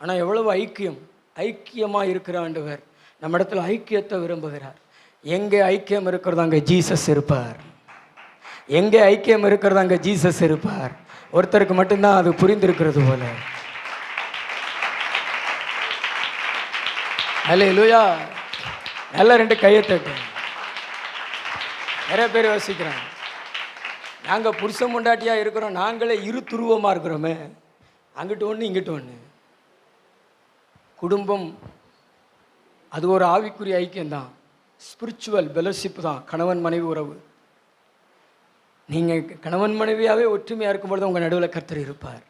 ஆனால் எவ்வளவு ஐக்கியம், ஐக்கியமாக இருக்கிற ஆண்டவர் நம்ம இடத்துல ஐக்கியத்தை விரும்புகிறார். எங்கே ஐக்கியம் இருக்கிறது அங்கே ஜீசஸ் இருப்பார். எங்கே ஐக்கியம் இருக்கிறது அங்கே ஜீசஸ் இருப்பார். ஒருத்தருக்கு மட்டும்தான் அது புரிந்திருக்கிறது போல. அல்லேலூயா. நல்ல 2 கையை தட்டு. நிறைய பேர் யோசிக்கிறாங்க, நாங்கள் புருஷன் முண்டாட்டியாக இருக்கிறோம், நாங்களே இரு துருவமாக இருக்கிறோமே, அங்கிட்டு ஒன்று இங்கிட்டு ஒன்று. குடும்பம் அது ஒரு ஆவிக்குரிய ஐக்கியம்தான், ஸ்பிரிச்சுவல் ஃபெலோஷிப் தான். கணவன் மனைவி உறவு. நீங்கள் கணவன் மனைவியாகவே ஒற்றுமையாக இருக்கும்பொழுது உங்கள் நடுவில் கர்த்தர் இருப்பார்.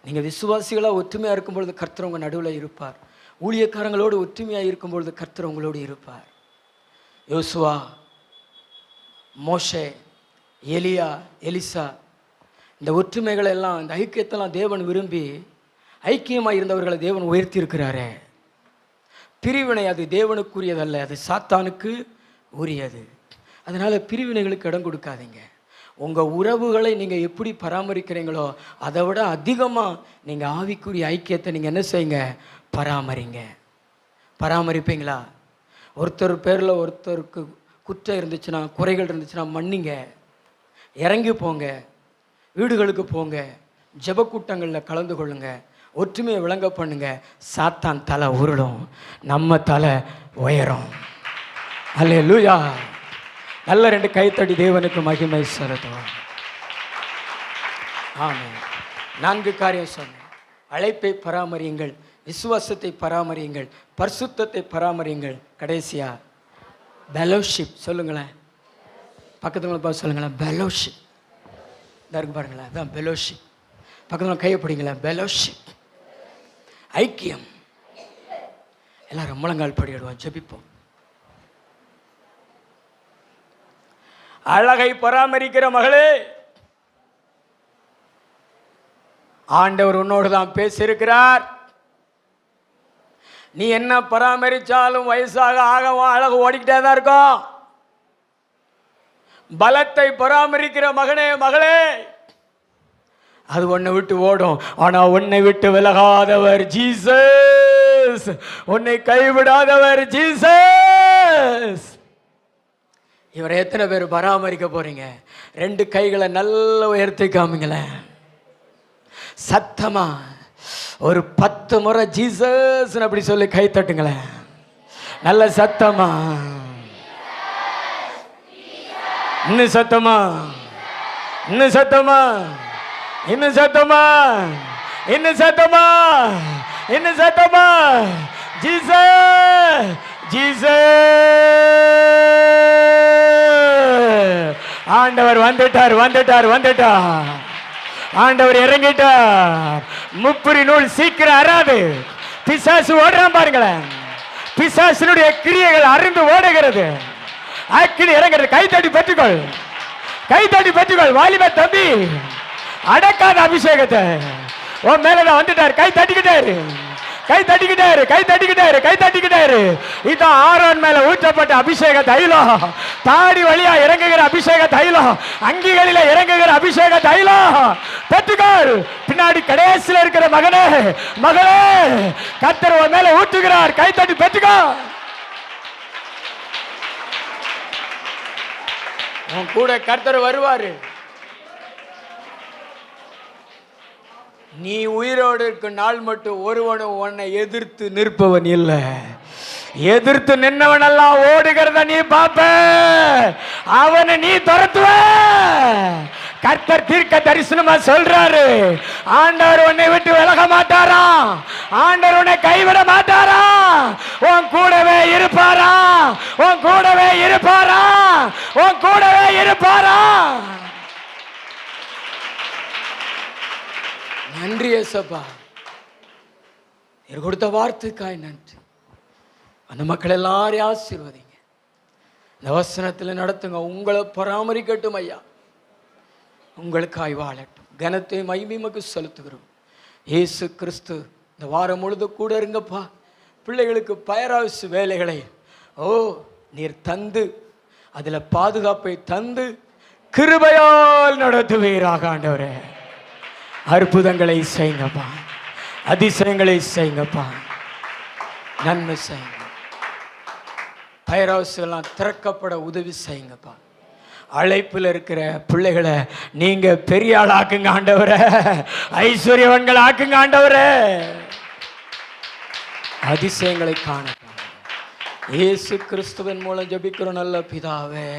நீங்கள் விசுவாசிகளாக ஒற்றுமையாக இருக்கும்பொழுது கர்த்தர் உங்கள் நடுவில் இருப்பார். ஊழியக்காரங்களோடு ஒற்றுமையாக இருக்கும்பொழுது கர்த்தர் உங்களோடு இருப்பார். யோசுவா, மோசே, எலியா, எலிசா, இந்த ஒற்றுமைகளை எல்லாம், இந்த ஐக்கியத்தெல்லாம் தேவன் விரும்பி ஐக்கியமாக இருந்தவர்களை தேவன் உயர்த்தி இருக்கிறாரே. பிரிவினை அது தேவனுக்குரியதல்ல, அது சாத்தானுக்கு உரியது. அதனால் பிரிவினைகளுக்கு இடம் கொடுக்காதீங்க. உங்கள் உறவுகளை நீங்கள் எப்படி பராமரிக்கிறீங்களோ அதை விட அதிகமாக நீங்கள் ஆவிக்குரிய ஐக்கியத்தை நீங்கள் என்ன செய்யுங்க? பராமரிங்க. பராமரிப்பீங்களா? ஒருத்தர் பேரில் ஒருத்தருக்கு குற்றம் இருந்துச்சுன்னா, குறைகள் இருந்துச்சுன்னா மன்னிங்க, இறங்கி போங்க. வீடுகளுக்கு போங்க, ஜெப கூட்டங்களில் கலந்து கொள்ளுங்க, ஒற்றுமையை விளங்க பண்ணுங்க. சாத்தான் தலை உருளும், நம்ம தலை உயரும். அல்லேலூயா. நல்ல 2 கைத்தடி தேவனுக்கு மகிமை செலுத்துவோம். ஆமென். 4 காரியம் சொன்னேன். அழைப்பை பராமரியுங்கள், விசுவாசத்தை பராமரியுங்கள், பரிசுத்தத்தை பராமரியுங்கள். கடைசியா பெலோஷிப். சொல்லுங்களேன், பக்கத்துல பார்த்து சொல்லுங்களேன், பெலோஷிப். இருக்கு பாருங்களேன், அதான் பெலோஷிப். பக்கத்தில் கையை பிடிங்களேன், பெலோஷிப், ஐக்கியம். எல்லாரும் முழங்கால் படிடுவோம், ஜெபிப்போம். அழகை பராமரிக்கிற மகளே, ஆண்டவர் உன்னோடு தான் பேசியிருக்கிறார். நீ என்ன பராமரிச்சாலும் வயசாக ஆக அழகு ஓடிக்கிட்டே தான் இருக்கும். பலத்தை பராமரிக்கிற மகனே மகளே, அது உன்னை விட்டு ஓடும். ஆனா உன்னை விட்டு விலகாதவர் ஜீசஸ், உன்னை கைவிடாதவர் ஜீசஸ். இவரை எத்தனை பேர் பராமரிக்க போறீங்க? 2 கைகளை நல்ல உயர்த்தி காமிங்களேன். சத்தமா ஒரு 10 முறை ஜீசஸ் அப்படி சொல்லி கை தட்டுங்களேன், நல்ல சத்தமா. இன்னும் சத்தமா, இன்னும் சத்தமா, இன்னும் சத்தமா, இன்னும் சத்தமா, இன்னும் சத்தமா. Jesus, Jesus. ஆண்டவர் வந்துட்டார், வந்துட்டார், வந்துட்டார். ஆண்டவர் இறங்கிட்டார். முப்புரி நூல் சீக்கிரம் அறாது. பிசாசு ஓடுறான் பாருங்களேன். பிசாசினுடைய கிரியைகள் அருந்து ஓடுகிறது. அக்கினி இறங்குறது. கைத்தடி பெற்றுக்கொள், கைத்தடி பெற்றுக்கொள். வாலிப தம்பி, அடக்காத அபிஷேகத்தை உன் மேலதான் வந்துட்டார். கை தட்டிக்கிட்டாரு, கை தட்டிக்கிட்டாரு, கை தட்டிக்கிட்டாரு, கை தட்டிக்கிட்டாரு. இதான் ஆரோன் மேல ஊற்றப்பட்ட அபிஷேக தைலம். தாடி வழியா இறங்குகிற அபிஷேக தைலம், அங்கிகளில இறங்குகிற அபிஷேக தைலம். பெற்றுக்கொள். பின்னாடி கடைசியில் இருக்கிற மகனே மகளே, கர்த்தர் உன் மேல ஊற்றுகிறார். கை தட்டி பெற்றுக்கோ. உன் கூட கர்த்தர் வருவாரு. நீ உயிரோடு இருக்கும் நாள் மட்டும் ஒருவனும் உன்னை எதிர்த்து நிற்பவன் இல்லை. எதிர்த்து நின்னவன் எல்லாம் ஓடுகிறத நீ பாப்ப, அவனை நீ துரத்துவ. கர்த்தர் தீர்க்க தரிசனமா சொல்றாரு, ஆண்டவர் உன்னை விட்டு விலக மாட்டாரா, ஆண்டவர் உன்னை கைவிட மாட்டாரா, உன் கூடவே இருப்பாரா, உன் கூடவே இருப்பாரா, உன் கூடவே இருப்பாரா. நன்றி ஏசப்பா, நீர் கொடுத்த வார்த்தைக்காய் நன்றி. அந்த மக்கள் எல்லாரையும் ஆசீர்வதிங்க, இந்த வசனத்தில் நடத்துங்க. உங்களை பராமரிக்கட்டும் ஐயா, உங்களுக்காய் வாழட்டும். கனத்தை மகிமைக்கு செலுத்துகிறோம். இயேசு கிறிஸ்து இந்த வாரம் முழுது கூட இருங்கப்பா. பிள்ளைகளுக்கு பயராசு வேலைகளை நீர் தந்து, அதில் பாதுகாப்பை தந்து கிருபையால் நடத்துவீராக ஆண்டவரே. அற்புதங்களை செய்யுங்கப்பா, அதிசயங்களை செய்யுங்கப்பா, நன்மை செய்யுங்க. பயராசு எல்லாம் திறக்கப்பட உதவி செய்யுங்கப்பா. அழைப்பில் இருக்கிற பிள்ளைகளை நீங்க பெரிய ஆள் ஆக்குங்க ஆண்டவரே, ஐஸ்வர்யவன்கள் ஆக்குங்க ஆண்டவரே. அதிசயங்களை காண இயேசு கிறிஸ்துவின் மூலம் ஜெபிக்கிறோம் நல்ல பிதாவே.